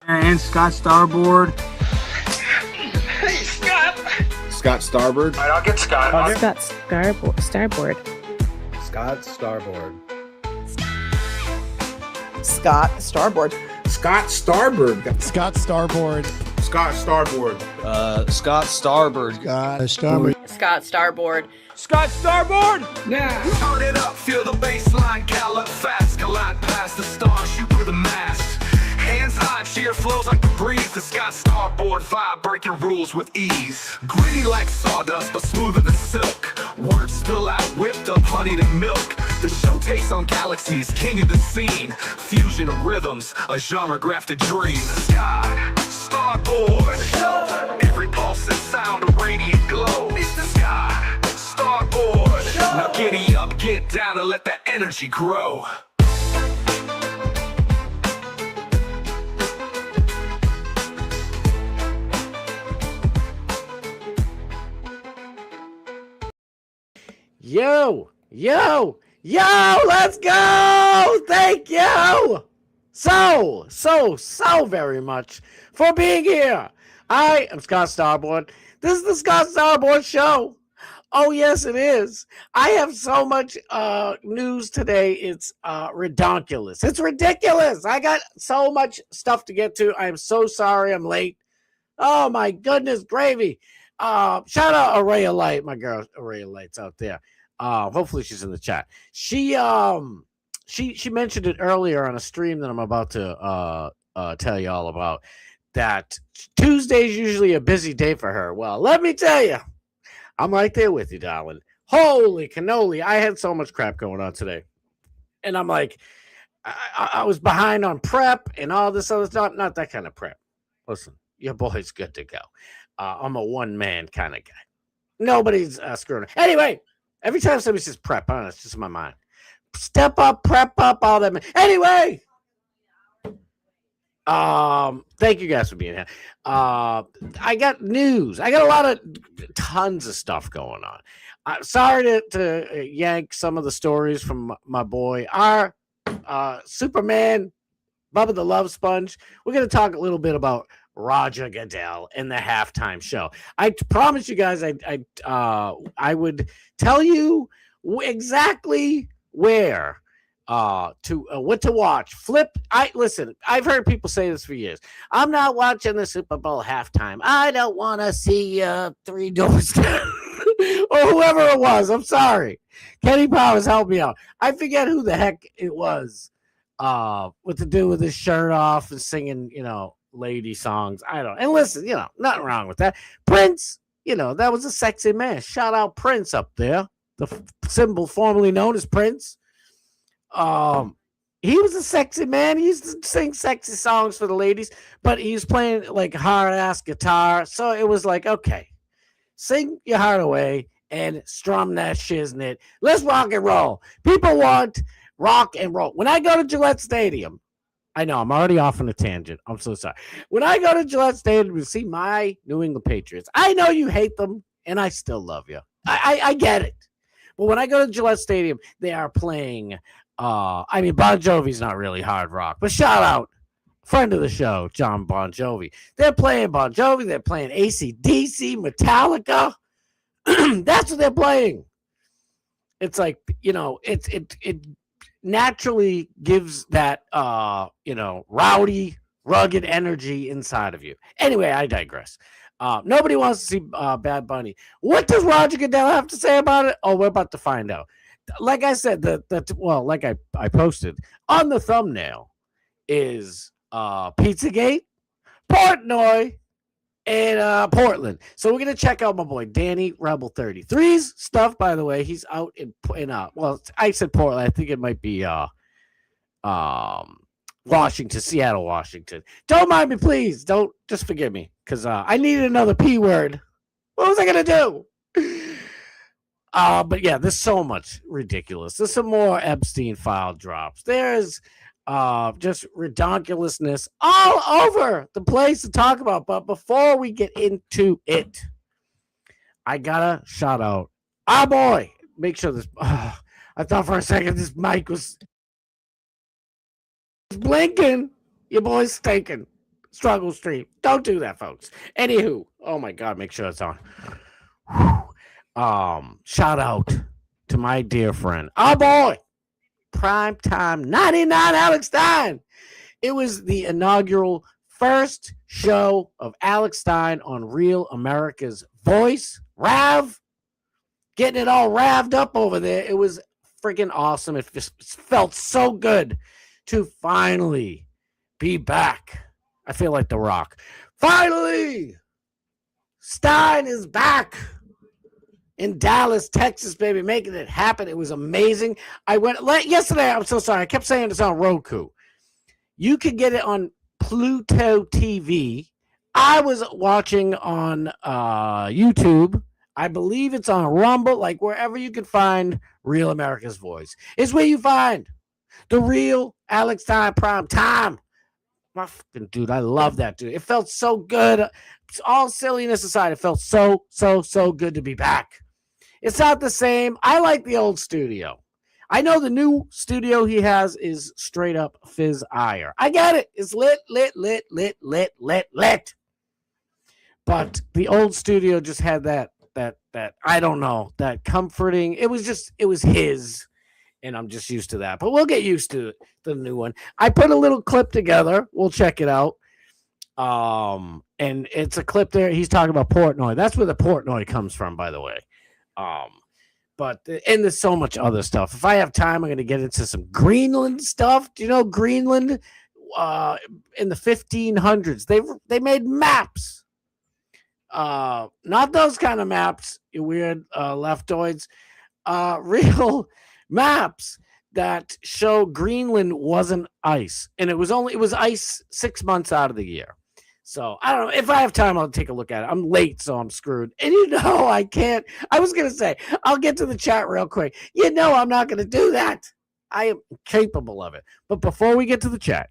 And Scott Starboard. Hey, Scott. Scott Starboard. All right, I'll get Scott. Scott Starboard. Scott Starboard. Scott Starboard. Scott Starboard. Scott Starboard. Scott Starboard. Scott Starboard. Scott Starboard. Scott Starboard. Scott Starboard! Now, turn it up, feel the bass line, gallop fast, collide past the stars, shoot through the mast. Hands high, cheer flows like the breeze. The Scott Starboard vibe, breaking rules with ease. Gritty like sawdust, but smoother than silk. Words spill out, whipped up, honey to milk. The show takes on galaxies, king of the scene. Fusion of rhythms, a genre grafted dream. Scott Starboard. Every pulse and sound, a radiant glow. It's the Scott Starboard. Now giddy up, get down, and let that energy grow. Yo, let's go! Thank you so very much for being here. I am Scott Starboard. This is the Scott Starboard Show. Oh, yes, it is. I have so much news today. It's redonkulous. It's ridiculous. I got so much stuff to get to. I'm so sorry I'm late. Oh, my goodness, gravy. Shout out Array of Light, my girl Array of Light's out there. Hopefully she's in the chat. She mentioned it earlier on a stream that I'm about to tell you all about, that Tuesday's usually a busy day for her. Well, let me tell you, I'm right there with you, darling. Holy cannoli. I had so much crap going on today. And I'm like, I was behind on prep and all this other stuff. Not that kind of prep. Listen, your boy's good to go. I'm a one-man kind of guy. Nobody's screwing. Anyway, every time somebody says prep, I don't know, it's just in my mind. Step up, prep up, all that. Anyway, thank you guys for being here. I got news. I got tons of stuff going on. Sorry to yank some of the stories from my boy, our Superman, Bubba the Love Sponge. We're going to talk a little bit about Roger Goodell in the halftime show. I promise you guys I would tell you exactly where what to watch. Listen, I've heard people say this for years. I'm not watching the Super Bowl halftime. I don't want to see Three Doors or whoever it was. I'm sorry. Kenny Powers, help me out. I forget who the heck it was. What to do with his shirt off and singing, lady songs. I don't. And listen, nothing wrong with that. Prince, that was a sexy man. Shout out Prince up there, the symbol formerly known as Prince. He was a sexy man. He used to sing sexy songs for the ladies, but he was playing like hard ass guitar. So it was like, okay, sing your heart away and strum that shiznit. Let's rock and roll. People want rock and roll. When I go to Gillette Stadium, I know I'm already off on a tangent. I'm so sorry. When I go to Gillette Stadium to see my New England Patriots, I know you hate them, and I still love you. I get it. But when I go to Gillette Stadium, they are playing, Bon Jovi's not really hard rock, but shout out, friend of the show, John Bon Jovi. They're playing Bon Jovi. They're playing AC/DC, Metallica. That's what they're playing. It's like, it naturally gives that rowdy, rugged energy inside of you. Anyway, I digress. Nobody wants to see Bad Bunny. What does Roger Goodell have to say about it? Oh, we're about to find out. Like I said, like I posted on the thumbnail is PizzaGate, Portnoy, and Portland. So we're gonna check out my boy Danny Rebel 33's stuff. By the way, he's out in well, I said Portland. I think it might be Washington, Seattle, Washington. Don't mind me, please. Don't, just forgive me, because I needed another P word. What was I gonna do? But yeah, there's so much ridiculous. There's some more Epstein file drops. There's just redonkulousness all over the place to talk about. But before we get into it, I gotta shout out our boy. Make sure this. I thought for a second this mic was blinking. Your boy's stinking. struggle stream. Don't do that, folks. Anywho, oh my God, make sure it's on. Shout out to my dear friend, our boy, Primetime 99 Alex Stein. It was the inaugural first show of Alex Stein on Real America's Voice. Rav, getting it all ravved up over there. It was freaking awesome. It just felt so good to finally be back. I feel like The Rock. Finally, Stein is back in Dallas, Texas, baby, making it happen. It was amazing. I went yesterday. I'm so sorry. I kept saying it's on Roku. You could get it on Pluto TV. I was watching on YouTube. I believe it's on Rumble, like wherever you can find Real America's Voice. It's where you find the real Alex Stein Prime Time. My fucking dude, I love that dude. It felt so good. All silliness aside, it felt so good to be back. It's not the same. I like the old studio. I know the new studio he has is straight up fizz ire. I get it. It's lit. But the old studio just had that I don't know, that comforting. It was his, and I'm just used to that. But we'll get used to the new one. I put a little clip together. We'll check it out. And it's a clip there. He's talking about Portnoy. That's where the Portnoy comes from, by the way. And there's so much other stuff. If I have time, I'm going to get into some Greenland stuff. Do you know Greenland? In the 1500s, they made maps. Not those kind of maps, you weird leftoids. Real maps that show Greenland wasn't ice, and it was ice 6 months out of the year. So I don't know. If I have time, I'll take a look at it. I'm late, so I'm screwed. And I can't. I was gonna say I'll get to the chat real quick. I'm not gonna do that. I am capable of it. But before we get to the chat,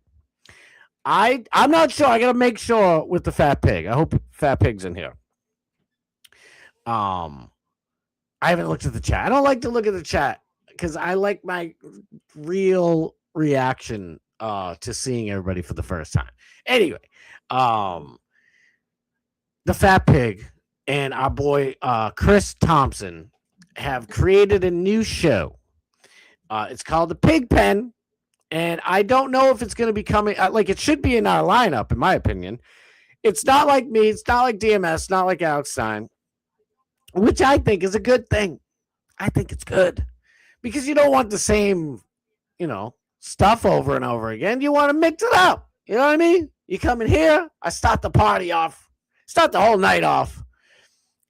I'm not sure. I gotta make sure with the Fat Pig. I hope Fat Pig's in here. I haven't looked at the chat. I don't like to look at the chat because I like my real reaction to seeing everybody for the first time. Anyway, the Fat Pig and our boy Chris Thompson have created a new show. It's called The Pig Pen, and I don't know if it's going to be coming. It should be in our lineup, in my opinion. It's not like me. It's not like DMS. Not like Alex Stein, which I think is a good thing. I think it's good because you don't want the same, stuff over and over again. You want to mix it up. You know what I mean? You come in here, I start the party off, start the whole night off,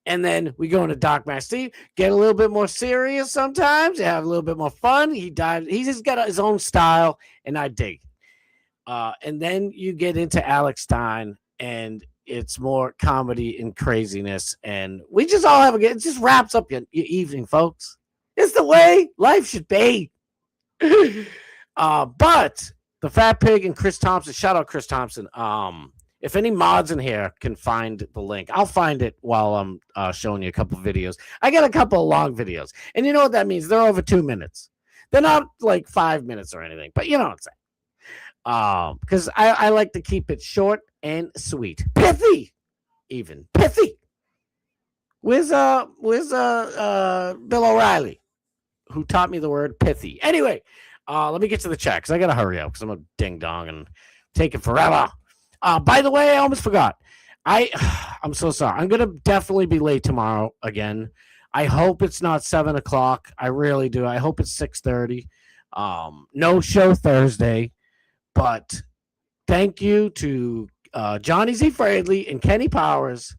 and then we go into Doc Master Steve, get a little bit more serious sometimes, have a little bit more fun. He's just got his own style, and I dig it. And then you get into Alex Stein, and it's more comedy and craziness, and we just all have it just wraps up your evening, folks. It's the way life should be. But the Fat Pig and Chris Thompson, shout out Chris Thompson. If any mods in here can find the link, I'll find it while I'm showing you a couple of videos. I got a couple of long videos, and you know what that means? They're over 2 minutes. They're not like 5 minutes or anything, but you know what I'm saying. Because I like to keep it short and sweet, pithy, even pithy. Where's Bill O'Reilly, who taught me the word pithy? Anyway. Let me get to the chat because I got to hurry up because I'm a ding dong and take it forever. By the way, I almost forgot. I'm so sorry. I'm going to definitely be late tomorrow again. I hope it's not 7 o'clock. I really do. I hope it's 6:30. No show Thursday, but thank you to Johnny Z. Fradley and Kenny Powers.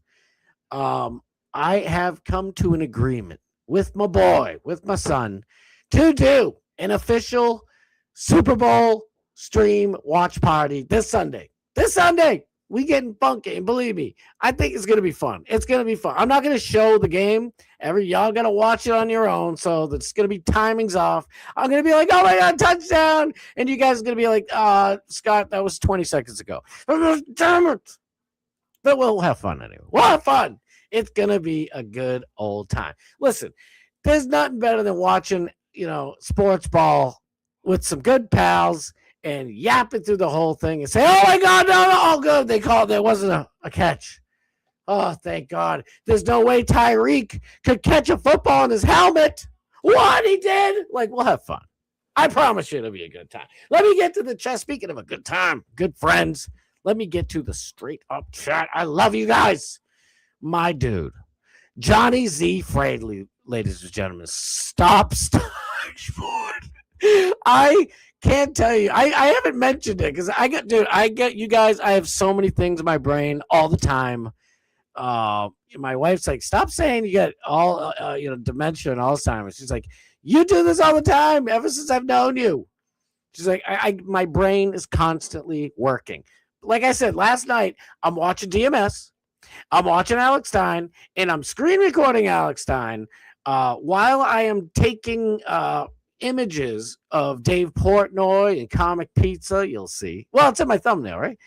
I have come to an agreement with my boy, with my son, to do an official Super Bowl stream watch party this Sunday. We getting funky, and believe me, I think it's gonna be fun. It's gonna be fun. I'm not gonna show the game. Y'all gotta watch it on your own. So that's gonna be timings off. I'm gonna be like, oh my god, touchdown, and you guys are gonna be like, Scott, that was 20 seconds ago. Damn it! But we'll have fun anyway. We'll have fun. It's gonna be a good old time. Listen, there's nothing better than watching sports ball with some good pals and yap it through the whole thing and say, "Oh my God, no, all good." They called. There wasn't a catch. Oh, thank God. There's no way Tyreek could catch a football in his helmet. What he did? Like, we'll have fun. I promise you it'll be a good time. Let me get to the chat. Speaking of a good time, good friends, let me get to the straight up chat. I love you guys. My dude, Johnny Z. Fradley, ladies and gentlemen, stop Starboard. I can't tell you. I haven't mentioned it because I get you guys. I have so many things in my brain all the time. My wife's like, stop saying you get all dementia and Alzheimer's. She's like, you do this all the time ever since I've known you. She's like, my brain is constantly working. Like I said last night, I'm watching DMS, I'm watching Alex Stein, and I'm screen recording Alex Stein while I am taking images of Dave Portnoy and Comic Pizza. You'll see. Well, it's in my thumbnail, right?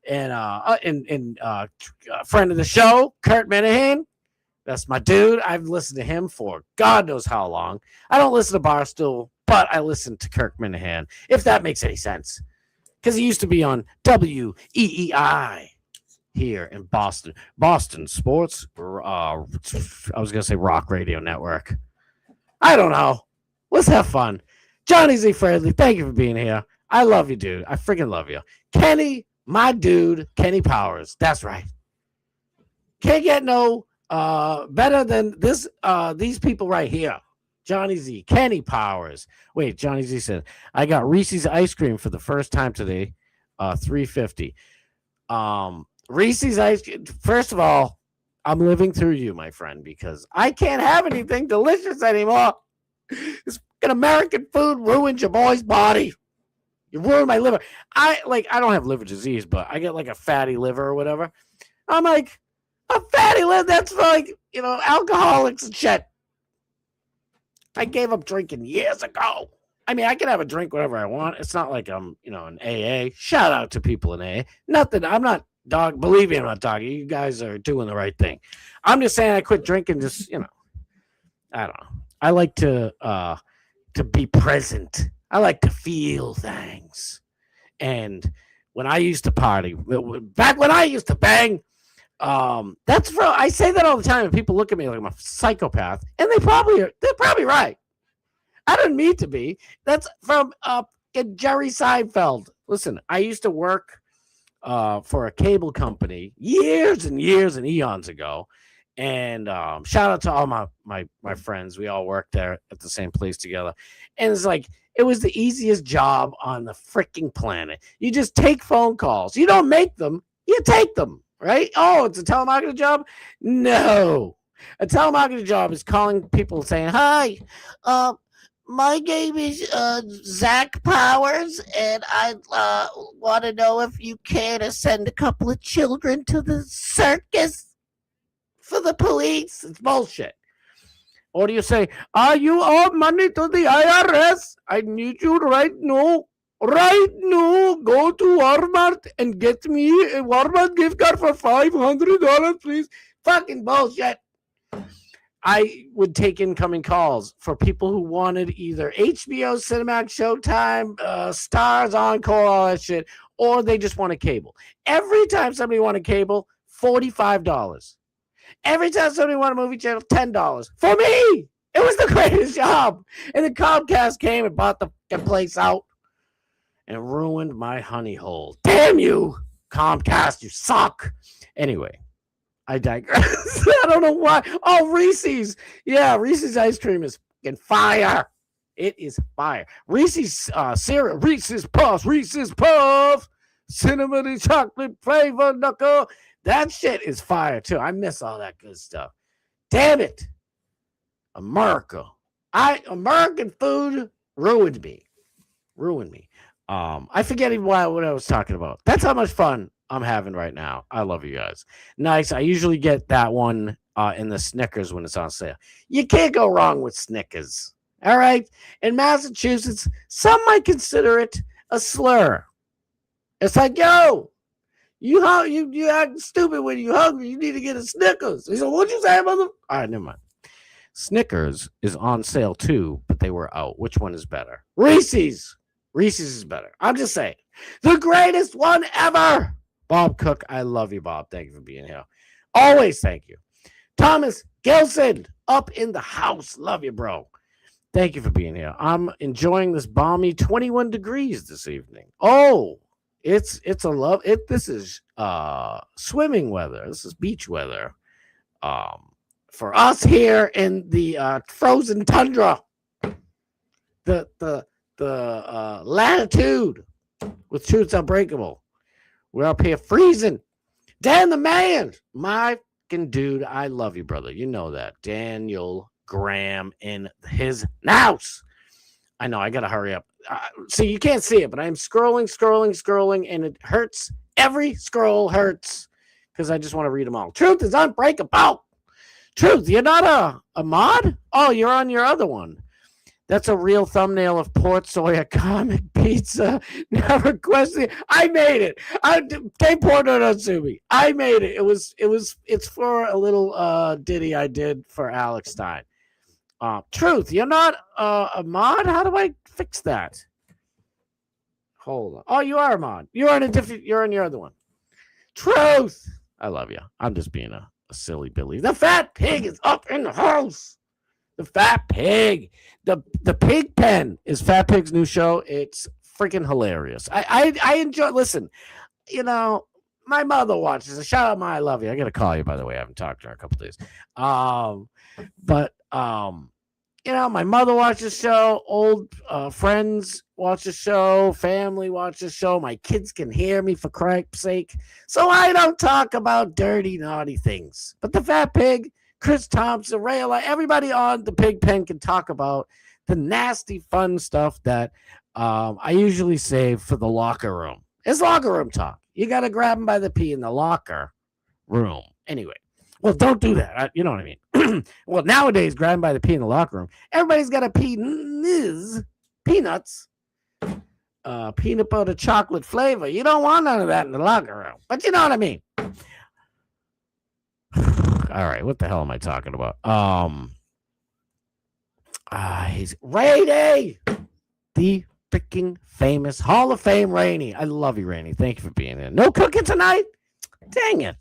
And a friend of the show, Kurt Minahan. That's my dude. I've listened to him for God knows how long. I don't listen to Barstool, but I listen to Kirk Minahan, if that makes any sense. Because he used to be on WEEI here in Boston. Boston Sports, I was going to say Rock Radio Network. I don't know. Let's have fun. Johnny Z. Fradley, thank you for being here. I love you, dude. I freaking love you. Kenny, my dude, Kenny Powers. That's right. Can't get no better than this. These people right here. Johnny Z, Kenny Powers. Wait, Johnny Z said, I got Reese's ice cream for the first time today. $3.50. Reese's ice cream. First of all, I'm living through you, my friend, because I can't have anything delicious anymore. This fucking American food ruins your boy's body. You ruined my liver. I don't have liver disease, but I get like a fatty liver or whatever. I'm like, a fatty liver, that's for like, alcoholics and shit. I gave up drinking years ago. I mean, I can have a drink whenever I want. It's not like I'm, an AA. Shout out to people in AA. Nothing. I'm not dog. Believe me, I'm not dog. You guys are doing the right thing. I'm just saying I quit drinking. Just, I don't know. I like to be present. I like to feel things. And when I used to party, back when I used to bang, I say that all the time, and people look at me like I'm a psychopath, and they're probably right. I didn't mean to be. That's from Jerry Seinfeld. Listen, I used to work for a cable company years and years and eons ago, and shout out to all my friends. We all worked there at the same place together, and it's like it was the easiest job on the freaking planet. You just take phone calls. You don't make them. You take them. Right? Oh, it's a telemarketing job? No. A telemarketing job is calling people saying, hi, my name is Zach Powers, and I want to know if you care to send a couple of children to the circus for the police. It's bullshit. Or do you say, you owe money to the IRS? I need you right now. Right now, go to Walmart and get me a Walmart gift card for $500, please. Fucking bullshit. I would take incoming calls for people who wanted either HBO, Cinemax, Showtime, Stars, Encore, all that shit, or they just wanted cable. Every time somebody wanted cable, $45. Every time somebody wanted a movie channel, $10. For me! It was the greatest job. And then Comcast came and bought the place out and ruined my honey hole. Damn you, Comcast, you suck. Anyway, I digress. I don't know why. Oh, Reese's. Yeah, Reese's ice cream is fucking fire. It is fire. Reese's cereal, Reese's Puffs, cinnamon chocolate flavor knuckle. That shit is fire too. I miss all that good stuff. Damn it. American food ruined me. I forget even what I was talking about. That's how much fun I'm having right now. I love you guys. Nice. I usually get that one in the Snickers when it's on sale. You can't go wrong with Snickers. All right. In Massachusetts, some might consider it a slur. It's like, yo, you act stupid when you're hungry. You need to get a Snickers. He said, what'd you say, mother? All right, never mind. Snickers is on sale too, but they were out. Which one is better? Reese's. Reese's is better. I'm just saying. The greatest one ever. Bob Cook, I love you, Bob. Thank you for being here. Always thank you. Thomas Gilson, up in the house. Love you, bro. Thank you for being here. I'm enjoying this balmy 21 degrees this evening. Oh, it's a love. This is swimming weather. This is beach weather. For us here in the frozen tundra, the latitude with Truth's Unbreakable. We're up here freezing. Dan the man, my fucking dude, I love you, brother. You know that. Daniel Graham in his house. I know, I got to hurry up. See, you can't see it, but I'm scrolling, and it hurts. Every scroll hurts because I just want to read them all. Truth is unbreakable. Truth, you're not a mod? Oh, you're on your other one. That's a real thumbnail of Port Sawyer comic pizza. Never question. I made it. Take Portnoy, don't sue me. I made it. It's for a little ditty I did for Alex Stein. Truth, you're not a mod? How do I fix that? Hold on. Oh, you are a mod. You're on your other one. Truth. I love you. I'm just being a silly Billy. The fat pig is up in the house. The Fat Pig. The Pig Pen is Fat Pig's new show. It's freaking hilarious. I enjoy. Listen, you know, my mother watches it. Shout out, Ma, I love you. I gotta call you, by the way. I haven't talked to her in a couple days. You know, my mother watches the show. Old friends watch the show. Family watch the show. My kids can hear me, for Christ's sake. So I don't talk about dirty, naughty things. But the Fat Pig, Chris Thompson, Rayla, everybody on the Pig Pen can talk about the nasty, fun stuff that I usually save for the locker room. It's locker room talk. You got to grab them by the pee in the locker room. Anyway, well, don't do that. You know what I mean? Well, nowadays, grab them by the pee in the locker room. Everybody's got to pee peanuts, peanut butter chocolate flavor. You don't want none of that in the locker room. But you know what I mean? All right, what the hell am I talking about? He's Rainey, the freaking famous Hall of Fame Rainey. I love you, Rainey. Thank you for being here. No cooking tonight? Dang it.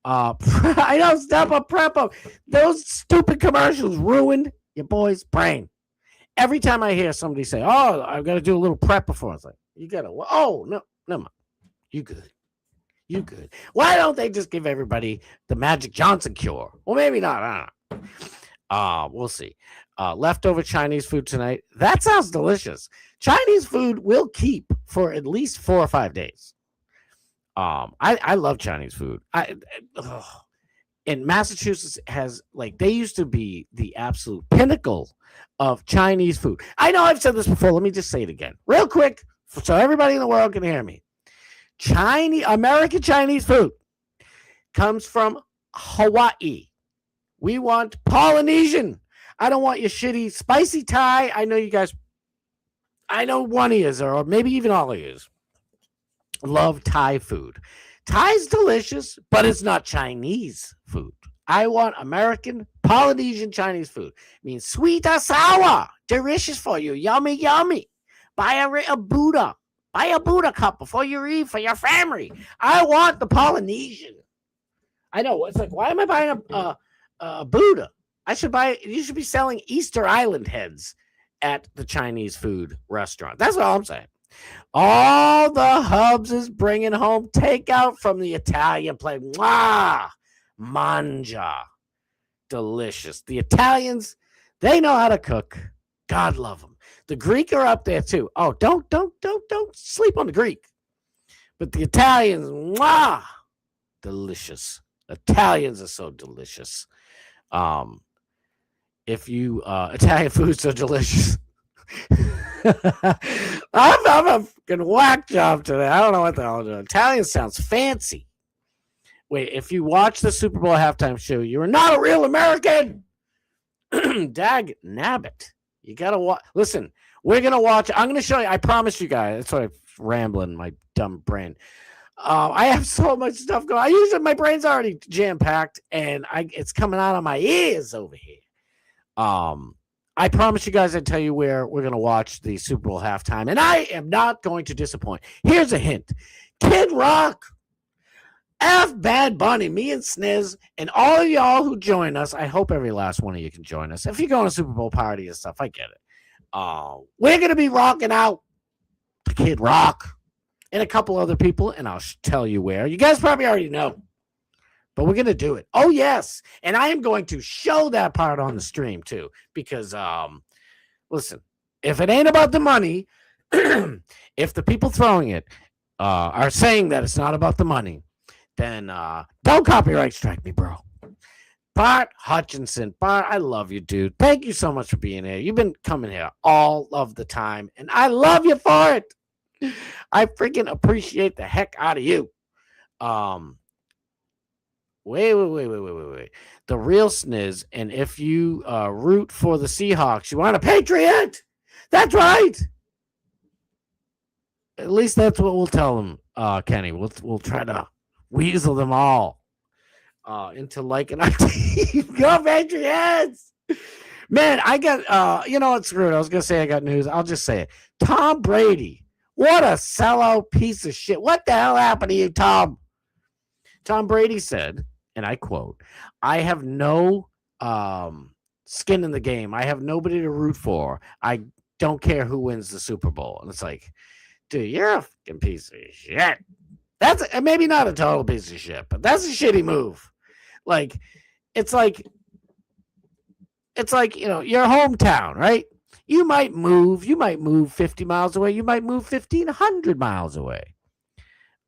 I know, step up, prep up. Those stupid commercials ruined your boy's brain. Every time I hear somebody say, "Oh, I've got to do a little prep before," it's like, you gotta. Oh no, never mind. You good. You good. Why don't they just give everybody the Magic Johnson cure? Well, maybe not. I don't know. We'll see. Leftover Chinese food tonight. That sounds delicious. Chinese food will keep for at least 4 or 5 days. I love Chinese food. And Massachusetts has, like, they used to be the absolute pinnacle of Chinese food. I know I've said this before. Let me just say it again real quick so everybody in the world can hear me. American Chinese food comes from Hawaii. We want Polynesian. I don't want your shitty spicy Thai. I know you guys, I know one of you, or maybe even all of you, love Thai food. Thai's delicious, but it's not Chinese food. I want American, Polynesian Chinese food. It means sweet or sour. Delicious for you. Yummy, yummy. Buy a Buddha. Buy a Buddha cup before you eat for your family. I want the Polynesian. I know. It's like, why am I buying a Buddha? You should be selling Easter Island heads at the Chinese food restaurant. That's all I'm saying. All the hubs is bringing home takeout from the Italian place. Mwah! Manja. Delicious. The Italians, they know how to cook. God love them. The Greek are up there too. Oh, don't sleep on the Greek. But the Italians, mwah, delicious. Italians are so delicious. Italian food's so delicious. I'm a fucking whack job today. I don't know what the hell I'm doing. Italian sounds fancy. Wait, if you watch the Super Bowl halftime show, you are not a real American. Dag nabbit. You gotta watch. Listen, we're gonna watch. I'm gonna show you. I promise you guys. That's why I'm rambling my dumb brain. I have so much stuff going. My brain's already jam packed, and it's coming out of my ears over here. I promise you guys I'd tell you where we're going to watch the Super Bowl halftime, and I am not going to disappoint. Here's a hint. Kid Rock, F Bad Bunny, me and Sniz, and all of y'all who join us. I hope every last one of you can join us. If you're going to Super Bowl party and stuff, I get it. We're going to be rocking out the Kid Rock and a couple other people, and I'll tell you where. You guys probably already know, but we're going to do it. Oh, yes, and I am going to show that part on the stream, too, because, listen, if it ain't about the money, if the people throwing it are saying that it's not about the money, then don't copyright strike me, bro. Bart Hutchinson. Bart, I love you, dude. Thank you so much for being here. You've been coming here all of the time, and I love you for it. I freaking appreciate the heck out of you. Wait. The real Sniz, and if you root for the Seahawks, you want a Patriot. That's right. At least that's what we'll tell them, Kenny. We'll try to weasel them all into liking our team. Go Patriots! Man, I got, you know what, screw it. I was going to say I got news. I'll just say it. Tom Brady. What a sellout piece of shit. What the hell happened to you, Tom? Tom Brady said, and I quote, I have no skin in the game. I have nobody to root for. I don't care who wins the Super Bowl. And it's like, dude, you're a fucking piece of shit. That's maybe not a total piece of shit, but that's a shitty move. Like, it's like, you know, your hometown, right? You might move 50 miles away. You might move 1,500 miles away.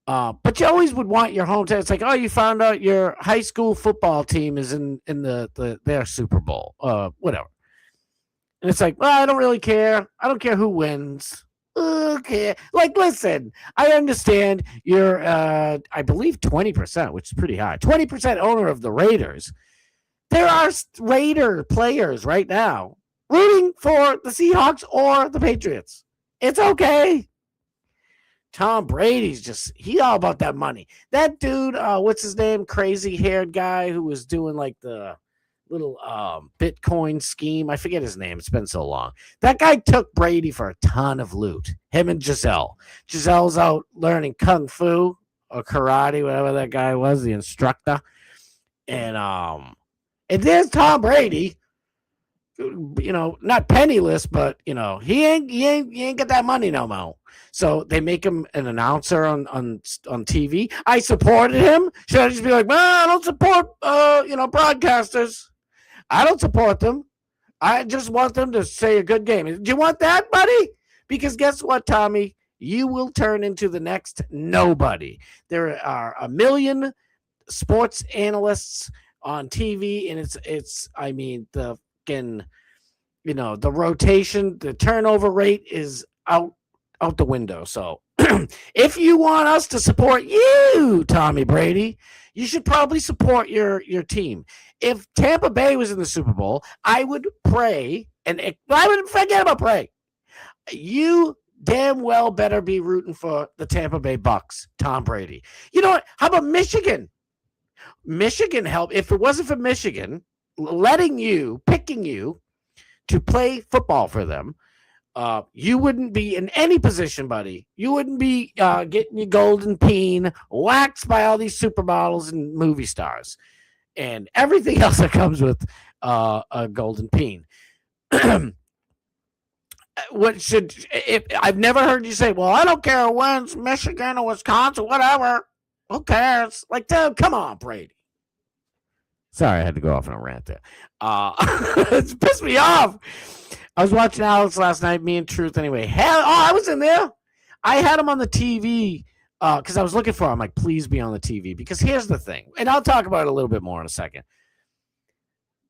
But you always would want your hometown. It's like, oh, you found out your high school football team is in their Super Bowl, whatever. And it's like, well, I don't really care. I don't care who wins. Okay. Like, listen, I understand you're, I believe 20%, which is pretty high. 20% owner of the Raiders. There are Raider players right now rooting for the Seahawks or the Patriots. It's okay. Tom Brady's he all about that money. That dude, what's his name? Crazy haired guy who was doing like the little Bitcoin scheme. I forget his name. It's been so long. That guy took Brady for a ton of loot. Him and Giselle. Giselle's out learning kung fu or karate, whatever that guy was, the instructor. And there's Tom Brady. You know, not penniless, but you know, he ain't got that money no more. So they make him an announcer on TV. I supported him. Should I just be like, man, I don't support broadcasters. I don't support them. I just want them to say a good game. Do you want that, buddy? Because guess what, Tommy? You will turn into the next nobody. There are a million sports analysts on TV, and it's I mean, the rotation, the turnover rate is out the window. So if you want us to support you, Tommy Brady, you should probably support your team. If Tampa Bay was in the Super Bowl, I would pray, and I would forget about pray. You damn well better be rooting for the Tampa Bay Bucks, Tom Brady. You know what? How about Michigan? Michigan helped. If it wasn't for Michigan picking you to play football for them, you wouldn't be in any position, buddy. You wouldn't be getting your golden peen waxed by all these supermodels and movie stars and everything else that comes with a golden peen. I've never heard you say, well, I don't care who wins, Michigan or Wisconsin, whatever. Who cares? Like, dude, come on, Brady. Sorry, I had to go off on a rant there. It's pissed me off. I was watching Alex last night, me and Truth anyway. I was in there. I had him on the TV because I was looking for him. I'm like, please be on the TV. Because here's the thing, and I'll talk about it a little bit more in a second.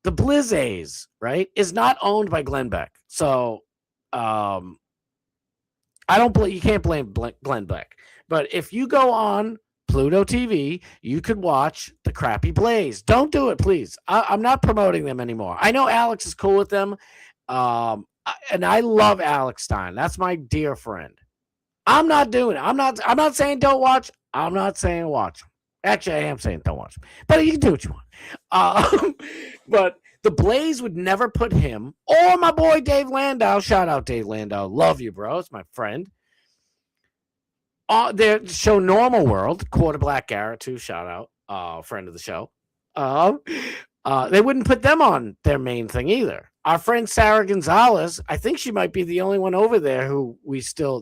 The Blizzays, right, is not owned by Glenn Beck. So you can't blame Glenn Beck. But if you go on Pluto TV, you could watch the crappy Blaze. Don't do it, please. I'm not promoting them anymore. I know Alex is cool with them, and I love Alex Stein. That's my dear friend. I'm not doing it. I'm not saying don't watch. I'm not saying watch. Actually, I am saying don't watch. But you can do what you want. But The Blaze would never put him or my boy Dave Landau. Shout out Dave Landau. Love you, bro. It's my friend. Their show Normal World, Quarter Black Garrett, too. Shout out. Friend of the show. They wouldn't put them on their main thing either. Our friend Sarah Gonzalez, I think she might be the only one over there who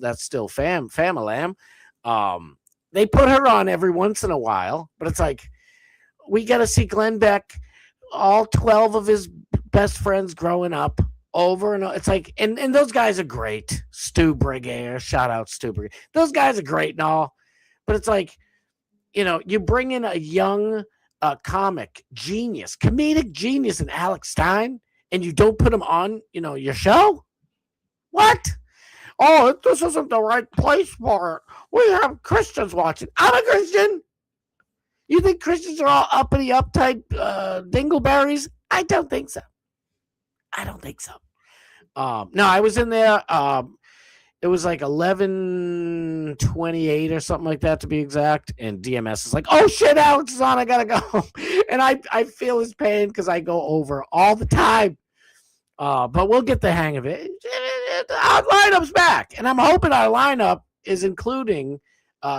that's still fam-a-lam. They put her on every once in a while, but it's like, we got to see Glenn Beck, all 12 of his best friends growing up over and over. It's like, and those guys are great. Stu Brigaire, shout out Stu Brigaire. Those guys are great and all, but it's like, you bring in a young comic genius, comedic genius in Alex Stein, and you don't put him on, your show? What? Oh, this isn't the right place for it. We have Christians watching. I'm a Christian. You think Christians are all uppity, uptight dingleberries? I don't think so. No, I was in there. It was like 11:28 or something like that, to be exact. And DMS is like, "Oh shit, Alex is on. I gotta go." And I feel his pain because I go over all the time. But we'll get the hang of it. Our lineup's back, and I'm hoping our lineup is including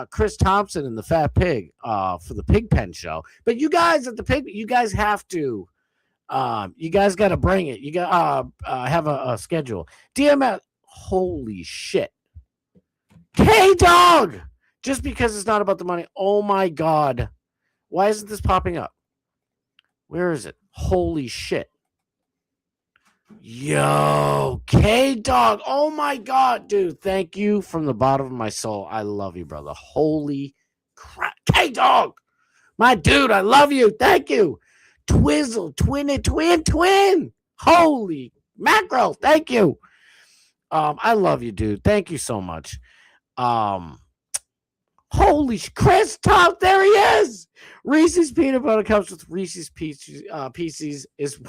Chris Thompson and the Fat Pig for the Pigpen show. But you guys at the Pig, you guys have to. You guys got to bring it. You got have a schedule. DMS. Holy shit. K-Dog! Just because it's not about the money. Oh my God. Why isn't this popping up? Where is it? Holy shit. Yo, K-Dog. Oh my God, dude. Thank you from the bottom of my soul. I love you, brother. Holy crap. K-Dog. My dude, I love you. Thank you. Twizzle, twin. Holy mackerel. Thank you. I love you, dude. Thank you so much. Holy Chris Top, there he is. Reese's peanut butter cups with Reese's Pieces is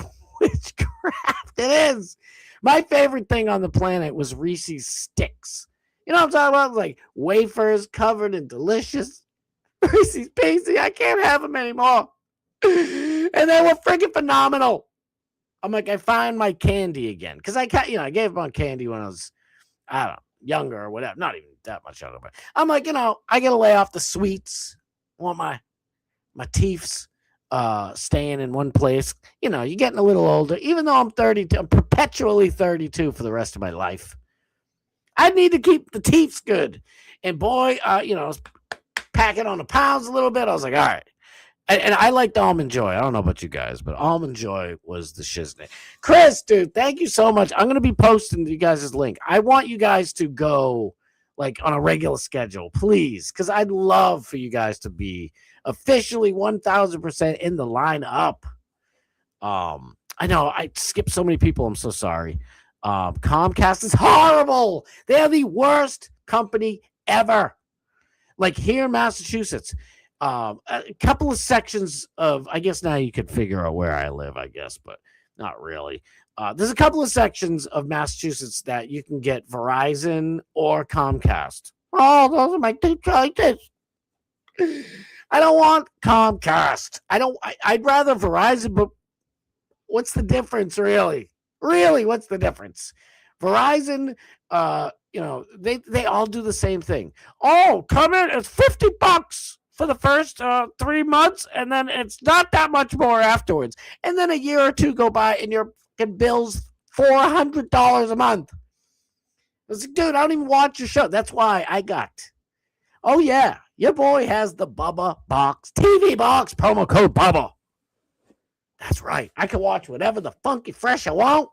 witchcraft. It is. My favorite thing on the planet was Reese's sticks. You know what I'm talking about? Like wafers covered in delicious Reese's Pieces. I can't have them anymore. And they were freaking phenomenal. I'm like, I find my candy again. Because I gave up on candy when I was, I don't know, younger or whatever. Not even that much younger. But I'm like, I got to lay off the sweets. I want my teeths staying in one place. You're getting a little older. Even though I'm 32, I'm perpetually 32 for the rest of my life. I need to keep the teeths good. And boy, I was packing on the pounds a little bit. I was like, all right. And I liked Almond Joy. I don't know about you guys, but Almond Joy was the shiznit. Chris, dude, thank you so much. I'm going to be posting you guys' link. I want you guys to go like on a regular schedule, please, because I'd love for you guys to be officially 1,000% in the lineup. I know I skipped so many people. I'm so sorry. Comcast is horrible. They are the worst company ever. Like here in Massachusetts. A couple of sections of, I guess now you could figure out where I live, I guess, but not really. There's a couple of sections of Massachusetts that you can get Verizon or Comcast. Oh, those are my two choices. I don't want Comcast. I'd rather Verizon, but what's the difference, really? Really, what's the difference? Verizon, they all do the same thing. Oh, come in, it's $50 for the first 3 months, and then it's not that much more afterwards. And then a year or two go by, and your bill's $400 a month. I was like, dude, I don't even watch your show. That's why I got. Oh, yeah, your boy has the Bubba Box, TV Box, promo code Bubba. That's right. I can watch whatever the funky fresh I want.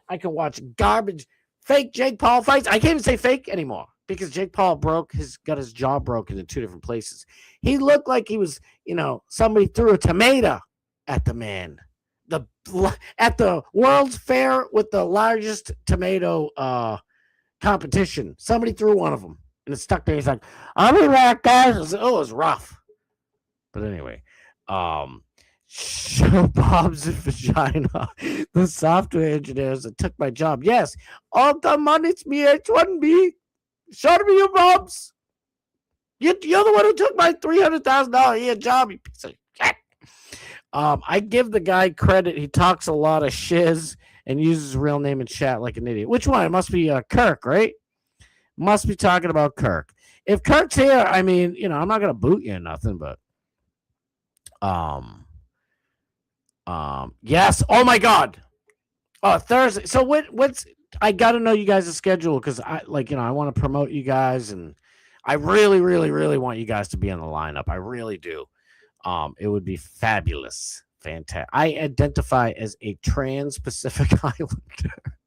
I can watch garbage, fake Jake Paul fights. I can't even say fake anymore. Because Jake Paul got his jaw broken in 2 different places. He looked like he was, somebody threw a tomato at the man. At the World's Fair with the largest tomato competition. Somebody threw one of them, and it stuck there. He's like, "I'll be back, guys." It was rough. But anyway, show Bob's vagina. The software engineers that took my job. Yes, all the money's me H1B. Show me your bumps. You're the one who took my $300,000 a year job, you piece of shit. I give the guy credit. He talks a lot of shiz and uses his real name in chat like an idiot. Which one? It must be Kirk, right? Must be talking about Kirk. If Kirk's here, I mean, I'm not gonna boot you or nothing, but yes. Oh my God. Thursday. So what's I got to know you guys' schedule because I want to promote you guys and I really, really, really want you guys to be on the lineup. I really do. It would be fabulous. Fantastic. I identify as a trans-Pacific Islander.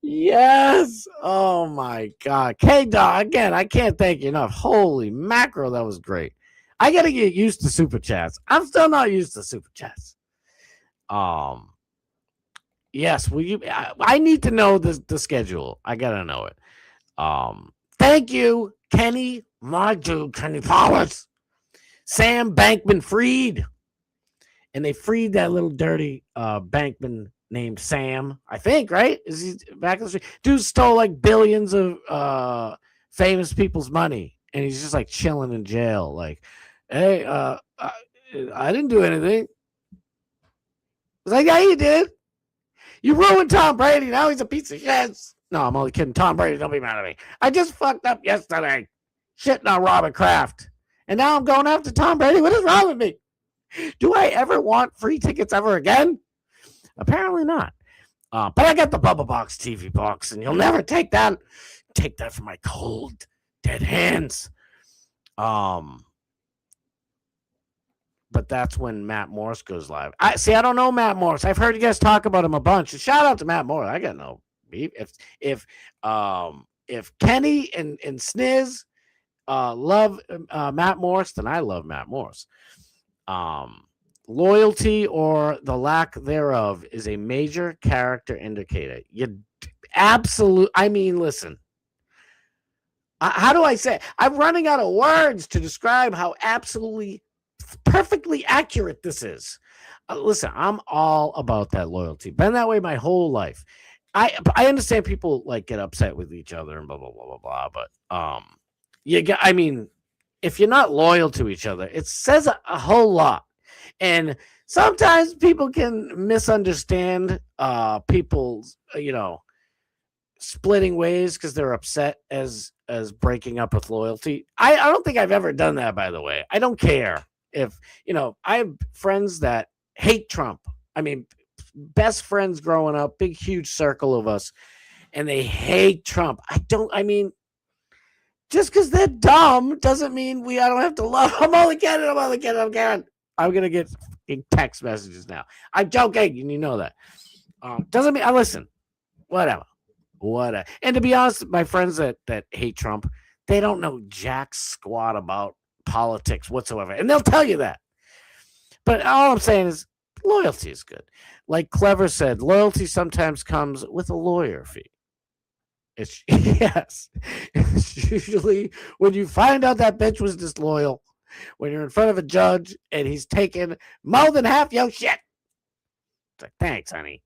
Yes. Oh my God. K-Dog, again, I can't thank you enough. Holy mackerel, that was great. I got to get used to super chats. I'm still not used to super chats. Yes, will you? I need to know the schedule. I gotta know it. Thank you, Kenny, my dude, Kenny Paulus, Sam Bankman Freed, and they freed that little dirty Bankman named Sam. I think, right? Is he back in the street? Dude stole like billions of famous people's money, and he's just like chilling in jail. Like, hey, I didn't do anything. It's like, yeah, you did. You ruined Tom Brady. Now he's a piece of shit. No, I'm only kidding. Tom Brady, don't be mad at me. I just fucked up yesterday. Shitting on Robert Kraft. And now I'm going after Tom Brady. What is wrong with me? Do I ever want free tickets ever again? Apparently not. But I got the Bubble Box TV box, and you'll never take that. Take that from my cold, dead hands. But that's when Matt Morse goes live. I don't know Matt Morse. I've heard you guys talk about him a bunch. Shout out to Matt Morse. I got no beef. If Kenny and Sniz love Matt Morse, then I love Matt Morse. Loyalty or the lack thereof is a major character indicator. Listen. How do I say it? I'm running out of words to describe how absolutely perfectly accurate this is. Listen, I'm all about that loyalty. Been that way my whole life. I understand people like get upset with each other and blah blah blah blah blah, but if you're not loyal to each other, it says a whole lot. And sometimes people can misunderstand people's splitting ways because they're upset as breaking up with loyalty. I don't think I've ever done that, by the way. I don't care. If I have friends that hate Trump. I mean, best friends growing up, big, huge circle of us, and they hate Trump. Just because they're dumb doesn't mean I don't have to love. I'm only kidding. I'm going to get text messages now. I'm joking, and you know that. Doesn't mean I listen. Whatever. And to be honest, my friends that hate Trump, they don't know jack squat about politics whatsoever, and they'll tell you that. But all I'm saying is loyalty is good. Like Clever said, loyalty sometimes comes with a lawyer fee. It's usually when you find out that bitch was disloyal, when you're in front of a judge and he's taking more than half your shit. It's like, thanks, honey.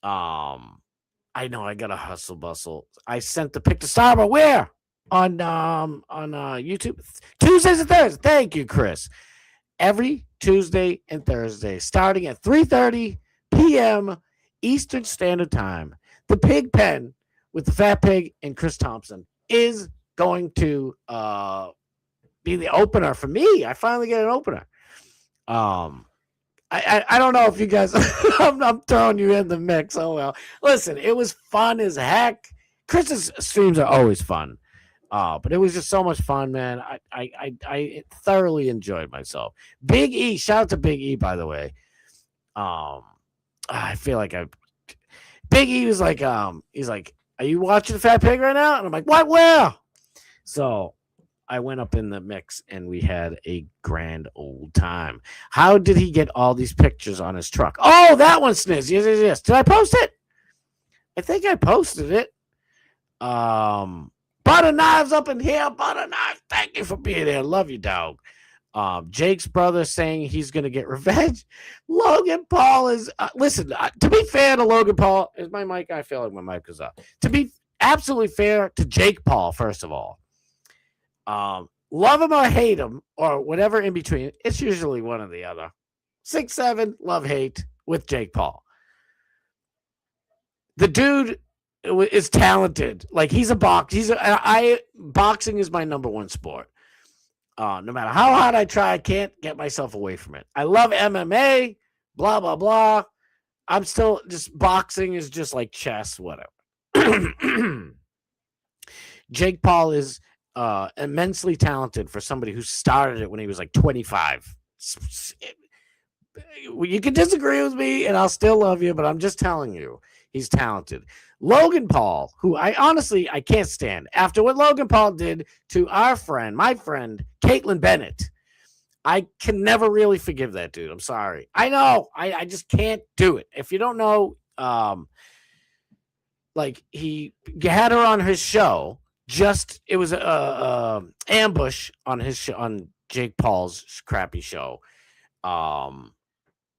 I know I got a hustle bustle. I sent the pic to Starbucks. Where? On YouTube, Tuesdays and Thursdays. Thank you, Chris. Every Tuesday and Thursday, starting at 3:30 p.m. Eastern Standard Time. The Pig Pen with the Fat Pig and Chris Thompson is going to be the opener for me. I finally get an opener. I don't know if you guys. I'm throwing you in the mix. Oh well. Listen, it was fun as heck. Chris's streams are always fun. But it was just so much fun, man. I thoroughly enjoyed myself. Big E, shout out to Big E, by the way. I feel like Big E was like, he's like, are you watching the Fat Pig right now? And I'm like, what? Where? So I went up in the mix and we had a grand old time. How did he get all these pictures on his truck? Oh, that one, Sniz. Yes. Did I post it? I think I posted it. Butter Knives up in here. Butter Knives, thank you for being here. Love you, dog. Jake's brother saying he's going to get revenge. Logan Paul is... listen, to be fair to Logan Paul... Is my mic? I feel like my mic is up. To be absolutely fair to Jake Paul, first of all. love him or hate him or whatever in between. It's usually one or the other. 6'7", love hate with Jake Paul. The dude is talented. Like he's a boxing is my number one sport. No matter how hard I try, I can't get myself away from it. I love MMA, blah, blah, blah. I'm still just boxing is just like chess, whatever. Jake Paul is immensely talented for somebody who started it when he was like 25. You can disagree with me and I'll still love you, but I'm just telling you, he's talented. Logan Paul, who I can't stand. After what Logan Paul did to my friend, Caitlin Bennett, I can never really forgive that dude. I'm sorry. I know. I just can't do it. If you don't know, like he had her on his show. It was a ambush on his show, on Jake Paul's crappy show,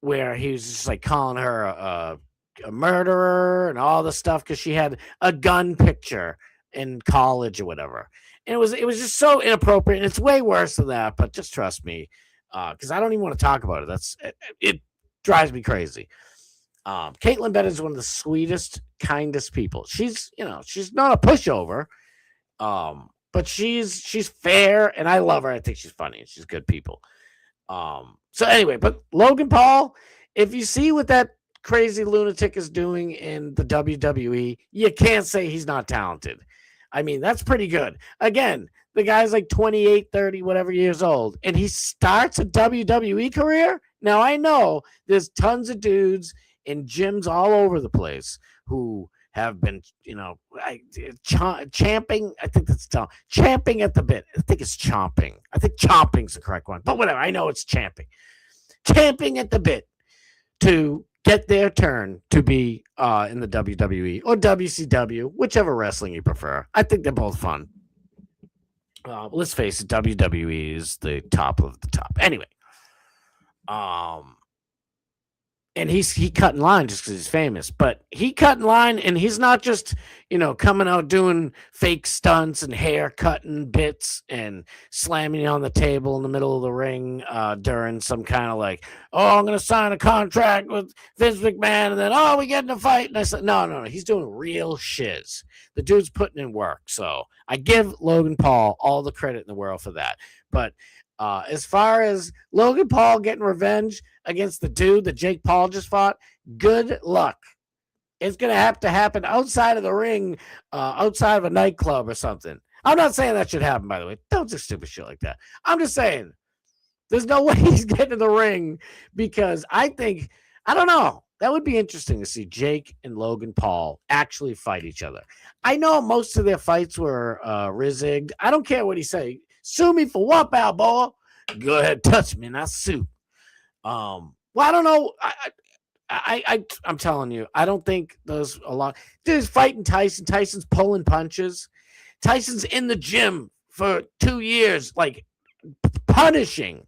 where he was just like calling her a murderer and all this stuff because she had a gun picture in college or whatever. And it was just so inappropriate. And it's way worse than that, but just trust me, because I don't even want to talk about it. It drives me crazy. Caitlin Bennett is one of the sweetest, kindest people. She's not a pushover, but she's fair, and I love her. I think she's funny and she's good people. So anyway, but Logan Paul, if you see what that crazy lunatic is doing in the WWE, you can't say he's not talented. I mean, that's pretty good. Again, the guy's like 28, 30, whatever years old, and he starts a WWE career. Now, I know there's tons of dudes in gyms all over the place who have been, champing. I think that's champing at the bit. I think it's chomping. I think chomping's the correct one, but whatever. I know it's champing at the bit to get their turn to be in the WWE or WCW, whichever wrestling you prefer. I think they're both fun. Let's face it, WWE is the top of the top. Anyway, and he cut in line just because he's famous, but he cut in line, and he's not just, coming out doing fake stunts and hair cutting bits and slamming on the table in the middle of the ring during some kind of like, I'm going to sign a contract with Vince McMahon, and then, we get in a fight. And I said, no, he's doing real shiz. The dude's putting in work. So I give Logan Paul all the credit in the world for that. But as far as Logan Paul getting revenge against the dude that Jake Paul just fought, good luck. It's going to have to happen outside of the ring, outside of a nightclub or something. I'm not saying that should happen, by the way. Don't do stupid shit like that. I'm just saying there's no way he's getting in the ring, because I don't know. That would be interesting to see Jake and Logan Paul actually fight each other. I know most of their fights were rigged. I don't care what he say. Sue me for what, Balboa? Go ahead, touch me, and I sue. Well, I don't know. I'm telling you, I don't think those a lot. Dude's fighting Tyson. Tyson's pulling punches. Tyson's in the gym for 2 years, like punishing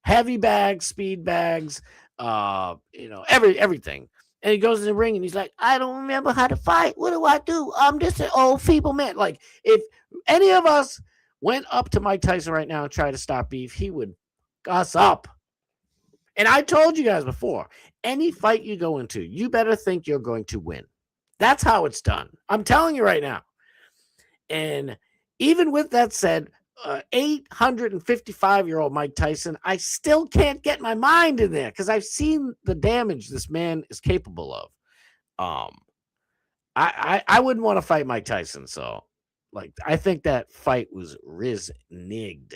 heavy bags, speed bags, everything. And he goes in the ring and he's like, I don't remember how to fight. What do I do? I'm just an old feeble man. Like, if any of us went up to Mike Tyson right now and tried to stop beef, he would us up. And I told you guys before, any fight you go into, you better think you're going to win. That's how it's done. I'm telling you right now. And even with that said, 855-year-old Mike Tyson, I still can't get my mind in there because I've seen the damage this man is capable of. I wouldn't want to fight Mike Tyson, so I think that fight was rigged,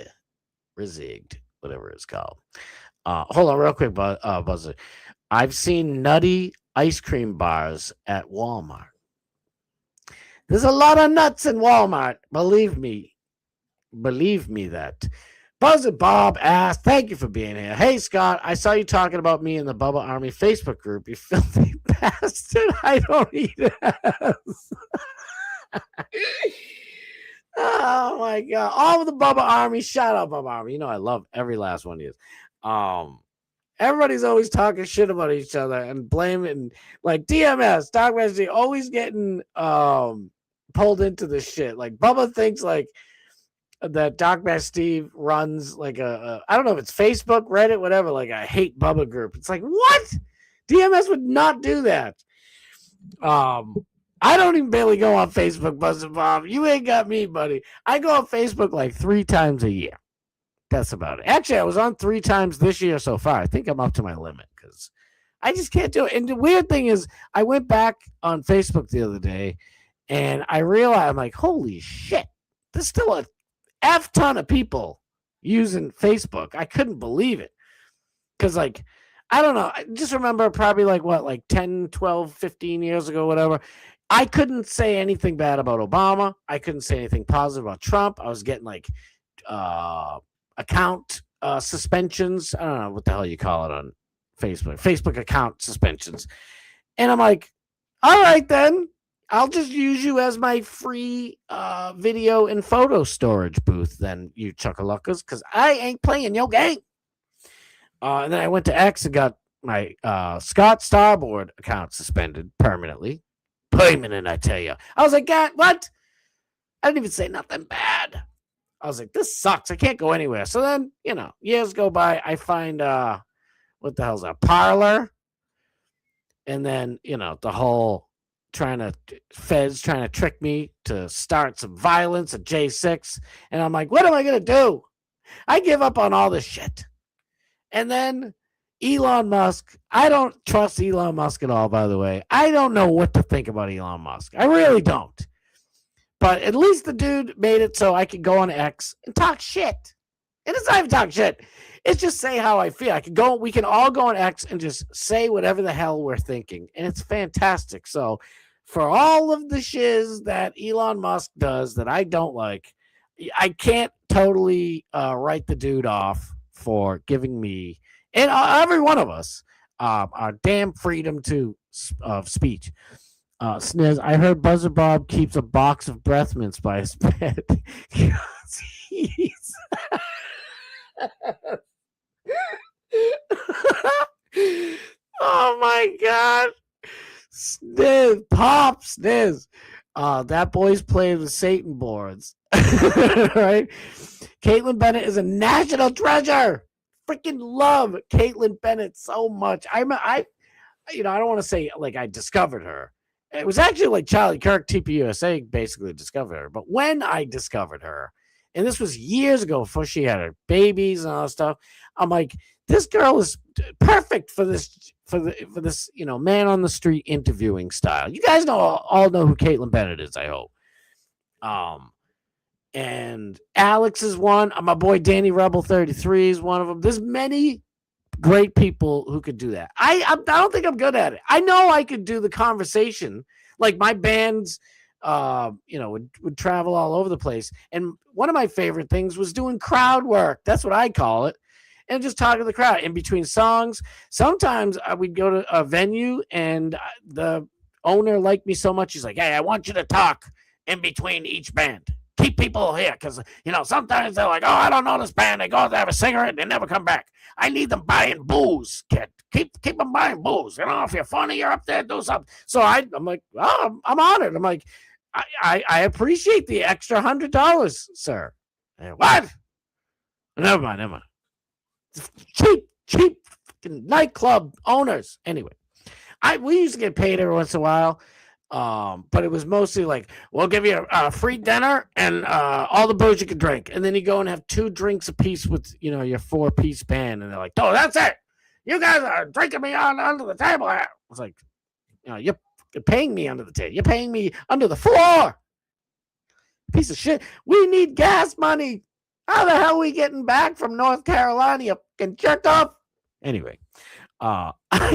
whatever it's called. Hold on real quick, Buzzer. I've seen nutty ice cream bars at Walmart. There's a lot of nuts in Walmart. Believe me that. Buzzer Bob asked, thank you for being here. Hey, Scott, I saw you talking about me in the Bubba Army Facebook group. You filthy bastard. I don't eat ass. Oh, my God. All of the Bubba Army. Shout out, Bubba Army. I love every last one of you. Everybody's always talking shit about each other and blaming, like DMS, Dark Message, always getting pulled into this shit. Like Bubba thinks like that Doc Bass Steve runs like I don't know if it's Facebook, Reddit, whatever, like a hate Bubba group. It's like, what? DMS would not do that. I don't even barely go on Facebook, Buzzer Bob. You ain't got me, buddy. I go on Facebook like 3 times a year. That's about it. Actually, I was on 3 times this year so far. I think I'm up to my limit because I just can't do it. And the weird thing is, I went back on Facebook the other day and I realized, I'm like, holy shit, there's still a F ton of people using Facebook. I couldn't believe it. Because, like, I don't know. I just remember probably like 10, 12, 15 years ago, whatever. I couldn't say anything bad about Obama. I couldn't say anything positive about Trump. I was getting like account suspensions. I don't know what the hell you call it on Facebook account suspensions. And I'm like, all right, then I'll just use you as my free video and photo storage booth then, you chuckaluckas, because I ain't playing your game. And then I went to X and got my Scott Starboard account suspended permanently. Permanent, I tell you. I was like, God, what? I didn't even say nothing bad. I was like, this sucks. I can't go anywhere. So then, years go by. I find, what the hell's that? Parlor. And then, the whole feds trying to trick me to start some violence at J6. And I'm like, what am I going to do? I give up on all this shit. And then Elon Musk, I don't trust Elon Musk at all, by the way. I don't know what to think about Elon Musk. I really don't. But at least the dude made it so I could go on X and talk shit. And it's not even talk shit. It's just say how I feel. We can all go on X and just say whatever the hell we're thinking. And it's fantastic. So for all of the shiz that Elon Musk does that I don't like, I can't totally write the dude off for giving me and every one of us our damn freedom of speech. Sniz, I heard Buzzer Bob keeps a box of breath mints by his bed. Oh my God. Sniz, Pop Sniz. That boy's playing the Satan boards. Right? Caitlin Bennett is a national treasure. Freaking love Caitlin Bennett so much. I don't want to say like I discovered her. It was actually like Charlie Kirk, TPUSA basically discovered her. But when I discovered her, and this was years ago before she had her babies and all that stuff, I'm like, this girl is perfect for this man on the street interviewing style. You guys all know who Caitlin Bennett is, I hope. And Alex is one. My boy Danny Rebel 33 is one of them. There's many great people who could do that. I don't think I'm good at it. I know I could do the conversation. Like my bands, would travel all over the place. And one of my favorite things was doing crowd work. That's what I call it. And just talking to the crowd in between songs. Sometimes we'd go to a venue and the owner liked me so much. He's like, hey, I want you to talk in between each band. Keep people here because, sometimes they're like, oh, I don't know this band. They go to have a cigarette and they never come back. I need them buying booze, kid. Keep them buying booze. If you're funny, you're up there, do something. So I'm like, oh, I'm honored. I'm like, I appreciate the extra $100, sir. And what? Never mind. Cheap nightclub owners. Anyway, we used to get paid every once in a while. But it was mostly like, we'll give you a free dinner and all the booze you can drink. And then you go and have 2 drinks apiece with, your 4-piece band. And they're like, oh, that's it. You guys are drinking me under the table. I was like, you're paying me under the table. You're paying me under the floor. Piece of shit. We need gas money. How the hell are we getting back from North Carolina? You fucking jerk off. Anyway. I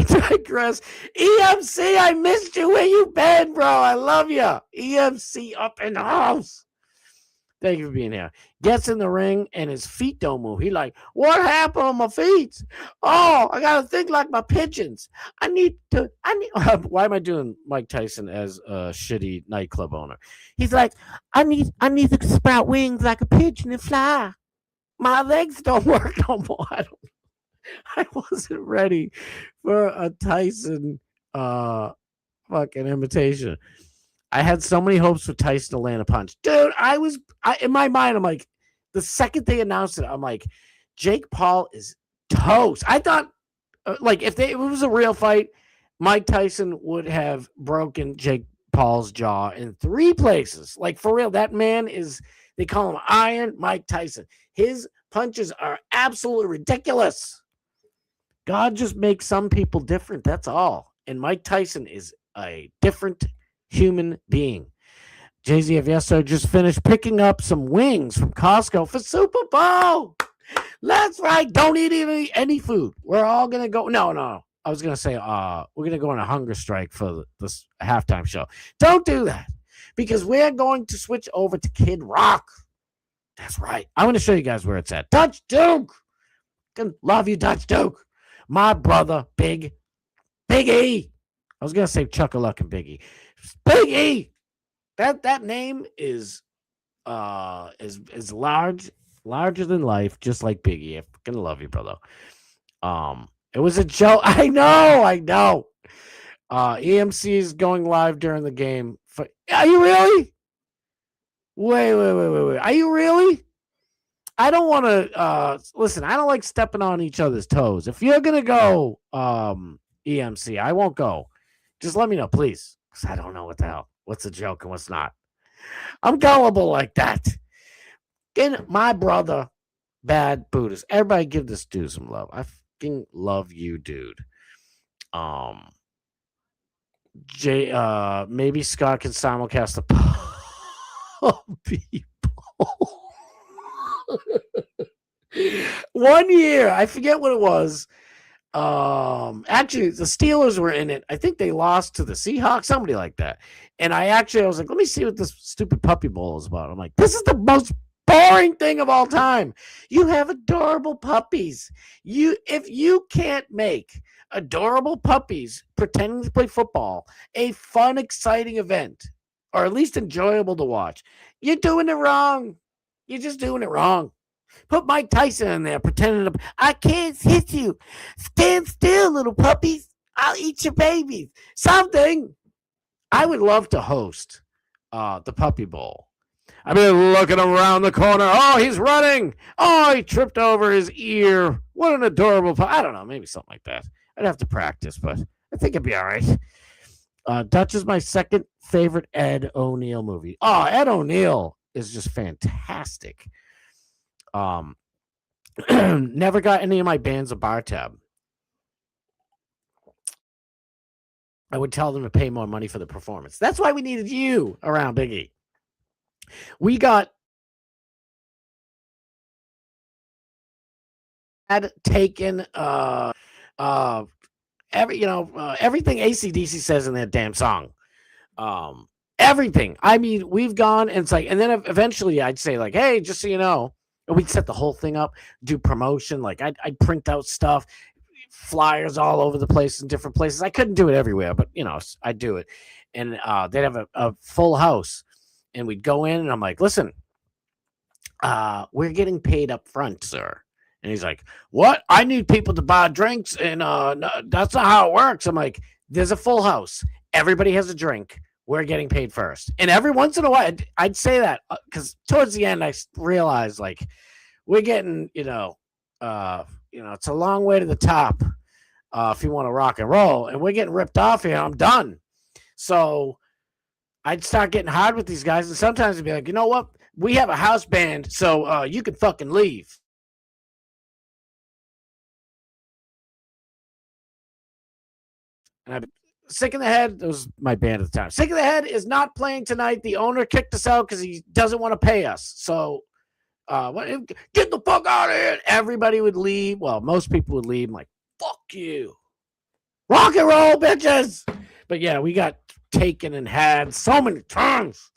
digress. EMC, I missed you. Where you been, bro? I love you. EMC up in the house. Thank you for being here. Gets in the ring and his feet don't move. He like, what happened on my feet? Oh, I gotta think like my pigeons. I need why am I doing Mike Tyson as a shitty nightclub owner? He's like, I need to sprout wings like a pigeon and fly. My legs don't work no more. I wasn't ready for a Tyson fucking imitation. I had so many hopes for Tyson to land a punch. Dude, in my mind, I'm like, The second they announced it, I'm like, Jake Paul is toast. I thought, like, if it was a real fight, Mike Tyson would have broken Jake Paul's jaw in 3 places. Like, for real, that man is, they call him Iron Mike Tyson. His punches are absolutely ridiculous. God just makes some people different. That's all. And Mike Tyson is a different human being. Jay-Z of Yeso just finished picking up some wings from Costco for Super Bowl. That's right. Don't eat any food. We're all going to go. No. I was going to say we're going to go on a hunger strike for this halftime show. Don't do that because we're going to switch over to Kid Rock. That's right. I want to show you guys where it's at. Dutch Duke. Love you, Dutch Duke. My brother, Big E. I was going to say Chuck-a-Luck and Big E. Big E. That name is larger than life, just like Biggie. I fucking love you, brother. It was a joke. I know. EMC is going live during the game. Are you really? Wait. Are you really? I don't want to listen. I don't like stepping on each other's toes. If you're gonna go EMC, I won't go. Just let me know, please, because I don't know what the hell. What's a joke and what's not? I'm gullible like that. And my brother, Bad Buddhist. Everybody give this dude some love. I fucking love you, dude. Maybe Scott can simulcast the people. 1 year, I forget what it was. Actually, the Steelers were in it. I think they lost to the Seahawks, somebody like that. And I was like, let me see what this stupid puppy bowl is about. I'm like, this is the most boring thing of all time. You have adorable puppies. If you can't make adorable puppies pretending to play football a fun, exciting event, or at least enjoyable to watch, you're doing it wrong. You're just doing it wrong. Put Mike Tyson in there pretending to, I can't hit you. Stand still, little puppies. I'll eat your babies. Something. I would love to host the Puppy Bowl. I've been looking around the corner. Oh, he's running. Oh, he tripped over his ear. What an adorable puppy. I don't know. Maybe something like that. I'd have to practice, but I think it'd be all right. Dutch is my second favorite Ed O'Neill movie. Oh, Ed O'Neill is just fantastic. Never got any of my bands a bar tab. I would tell them to pay more money for the performance. That's why we needed you around, Biggie. We got had taken everything AC/DC says in that damn song. Everything. I mean, we've gone and it's like, and then eventually I'd say like, hey, just so you know, and we'd set the whole thing up, do promotion. Like I'd print out stuff, flyers all over the place in different places. I couldn't do it everywhere, but I'd do it. And they'd have a full house and we'd go in and I'm like, listen, we're getting paid up front, sir. And he's like, what? I need people to buy drinks and no, that's not how it works. I'm like, there's a full house. Everybody has a drink. We're getting paid first. And every once in a while, I'd say that because towards the end, I realized like we're getting, it's a long way to the top if you want to rock and roll. And we're getting ripped off here. I'm done. So I'd start getting hard with these guys. And sometimes I'd be like, you know what? We have a house band, so you can fucking leave. And I'd be Sick in the Head, that was my band at the time. Sick in the Head is not playing tonight. The owner kicked us out because he doesn't want to pay us. So get the fuck out of here. Everybody would leave. Well, most people would leave. I'm like, fuck you. Rock and roll, bitches. But yeah, we got taken and had so many times.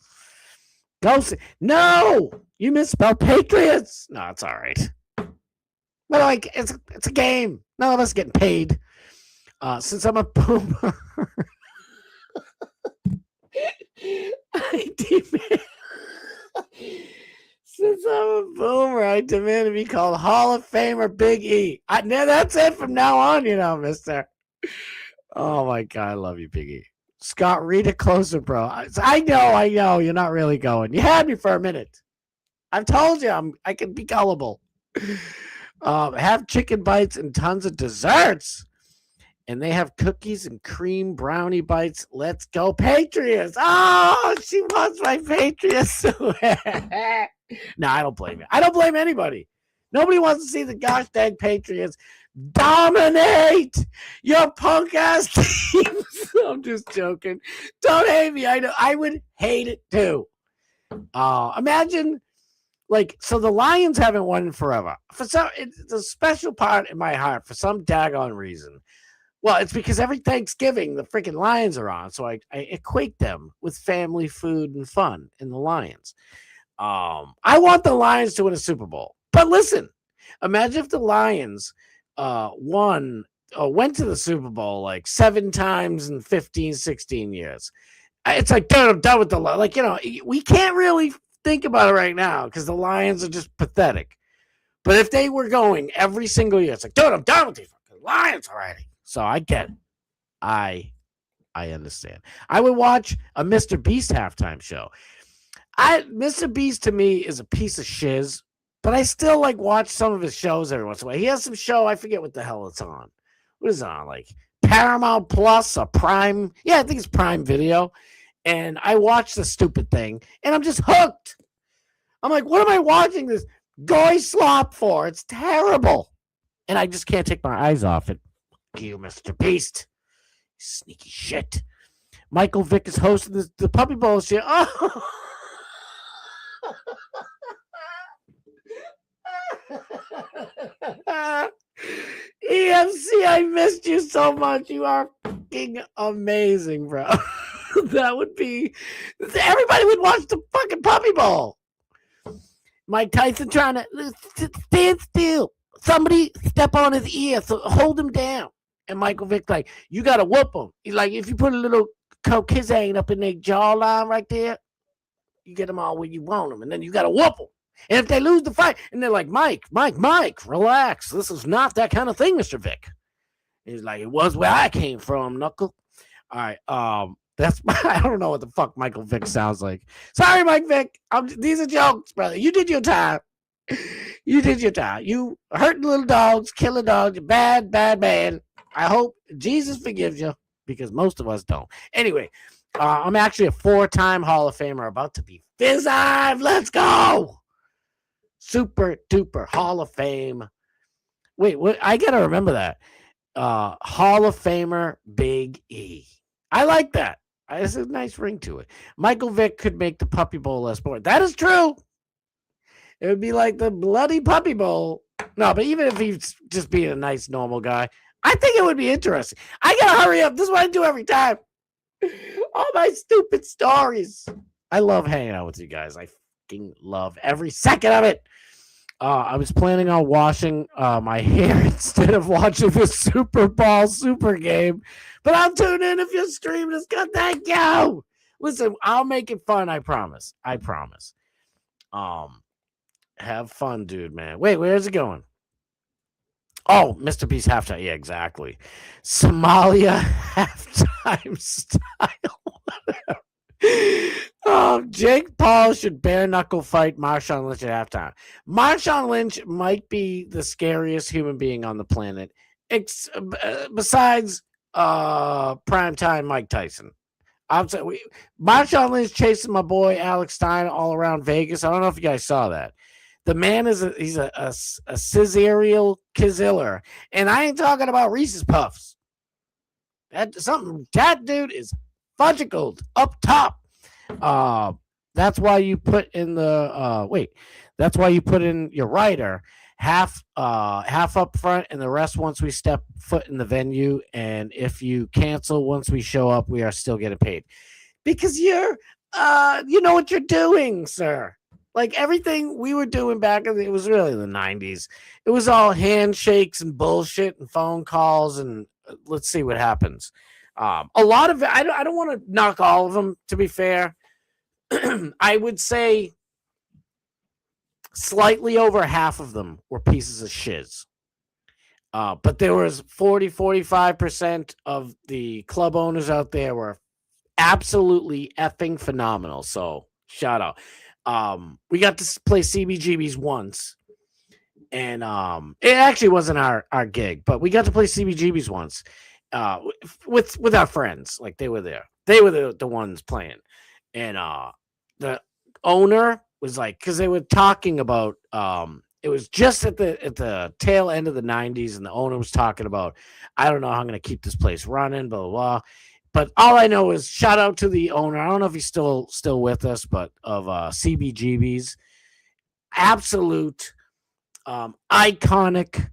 No, you misspelled Patriots. No, it's all right. But like, it's a game. None of us getting paid. Since I'm a boomer, I demand to be called Hall of Famer Big E. That's it from now on, mister. Oh, my God. I love you, Big E. Scott, read it closer, bro. I know. You're not really going. You had me for a minute. I've told you I can be gullible. Have chicken bites and tons of desserts. And they have cookies and cream brownie bites. Let's go, Patriots. Oh, she wants my Patriots. No, I don't blame you. I don't blame anybody. Nobody wants to see the gosh dang Patriots dominate your punk ass teams. I'm just joking. Don't hate me. I know I would hate it too. Imagine, like, so the Lions haven't won forever. For some, it's a special part in my heart for some daggone reason. Well, it's because every Thanksgiving the freaking Lions are on, so I equate them with family, food, and fun in the Lions. I want the Lions to win a Super Bowl. But listen, imagine if the Lions went to the Super Bowl like 7 times in 15, 16 years. It's like, dude, I'm done with the Lions. Like, you know, we can't really think about it right now because the Lions are just pathetic. But if they were going every single year, it's like, dude, I'm done with these fucking Lions already. So I get it. I understand. I would watch a Mr. Beast halftime show. Mr. Beast to me is a piece of shiz, but I still like watch some of his shows every once in a while. He has some show, I forget what the hell it's on. What is it on? Like Paramount Plus or Prime? Yeah, I think it's Prime Video. And I watch the stupid thing, and I'm just hooked. I'm like, what am I watching this goy slop for? It's terrible. And I just can't take my eyes off it. You, Mr. Beast. Sneaky shit. Michael Vick is hosting the Puppy Bowl shit. Oh. EMC, I missed you so much. You are fucking amazing, bro. That would be... Everybody would watch the fucking Puppy Bowl. Mike Tyson trying to... Stand still. Somebody step on his ear, so hold him down. And Michael Vick like, you got to whoop him. He's like, if you put a little Coquizane up in their jawline right there, you get them all where you want them. And then you got to whoop them. And if they lose the fight, and they're like, Mike, relax. This is not that kind of thing, Mr. Vick. He's like, it was where I came from, Knuckle. All right. That's I don't know what the fuck Michael Vick sounds like. Sorry, Mike Vick. These are jokes, brother. You did your time. You did your time. You hurting little dogs, killing dogs. Bad, bad, bad. I hope Jesus forgives you because most of us don't. Anyway, I'm actually a 4-time Hall of Famer about to be Fizzive. Let's go. Super duper Hall of Fame. Wait, what? I got to remember that. Hall of Famer Big E. I like that. There's a nice ring to it. Michael Vick could make the Puppy Bowl less boring. That is true. It would be like the bloody Puppy Bowl. No, but even if he's just being a nice, normal guy, I think it would be interesting. I got to hurry up. This is what I do every time. All my stupid stories. I love hanging out with you guys. I fucking love every second of it. I was planning on washing my hair instead of watching the Super Bowl Super Game. But I'll tune in if you're streaming. It's good. Thank you. Listen, I'll make it fun. I promise. I promise. Have fun, dude, man. Wait, where's it going? Oh, Mr. Beast halftime. Yeah, exactly. Somalia halftime style. Jake Paul should bare knuckle fight Marshawn Lynch at halftime. Marshawn Lynch might be the scariest human being on the planet, besides primetime Mike Tyson. I'm saying Marshawn Lynch chasing my boy Alex Stein all around Vegas. I don't know if you guys saw that. The man is he's a serial killer, and I ain't talking about Reese's Puffs. That dude is fudgicled up top. That's why you put in the that's why you put in your rider half up front and the rest once we step foot in the venue. And if you cancel once we show up, we are still getting paid because you know what you're doing, sir. Like everything we were doing back in it was really the 90s. It was all handshakes and bullshit and phone calls and let's see what happens. A lot of it, I don't want to knock all of them, to be fair. I would say slightly over half of them were pieces of shiz. But there was 45% of the club owners out there were absolutely effing phenomenal. So shout out. We got to play CBGB's once, and it actually wasn't our gig, but we got to play CBGB's once, with our friends. Like they were there. They were the ones playing, and the owner was like, because they were talking about it was just at the tail end of the 90s, and the owner was talking about, I don't know how I'm going to keep this place running, blah, blah, blah. But all I know is shout out to the owner. I don't know if he's still with us, but of CBGB's. Absolute iconic.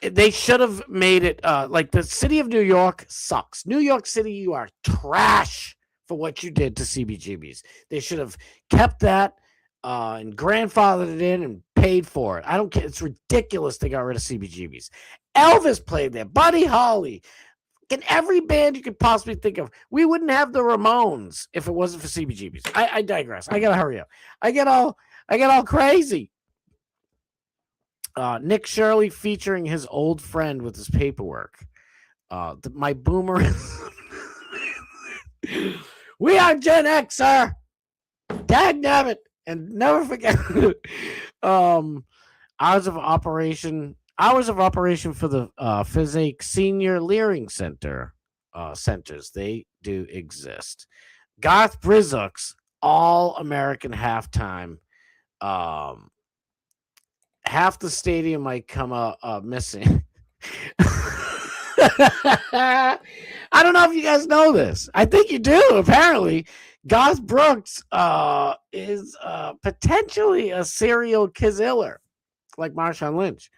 They should have made it like the city of New York sucks. New York City, you are trash for what you did to CBGB's. They should have kept that and grandfathered it in and paid for it. I don't care. It's ridiculous they got rid of CBGB's. Elvis played there. Buddy Holly. In every band you could possibly think of. We wouldn't have the Ramones if it wasn't for CBGB's. I digress. I gotta hurry up. I get all crazy. Nick Shirley featuring his old friend with his paperwork. My boomer. We are Gen X, sir. Dagnabbit. And never forget hours of operation for the Physique Senior Leering Center centers. They do exist. Garth Brizzock's All-American Halftime. Half the stadium might come missing. I don't know if you guys know this. I think you do, apparently. Garth Brooks is potentially a serial killer, like Marshawn Lynch.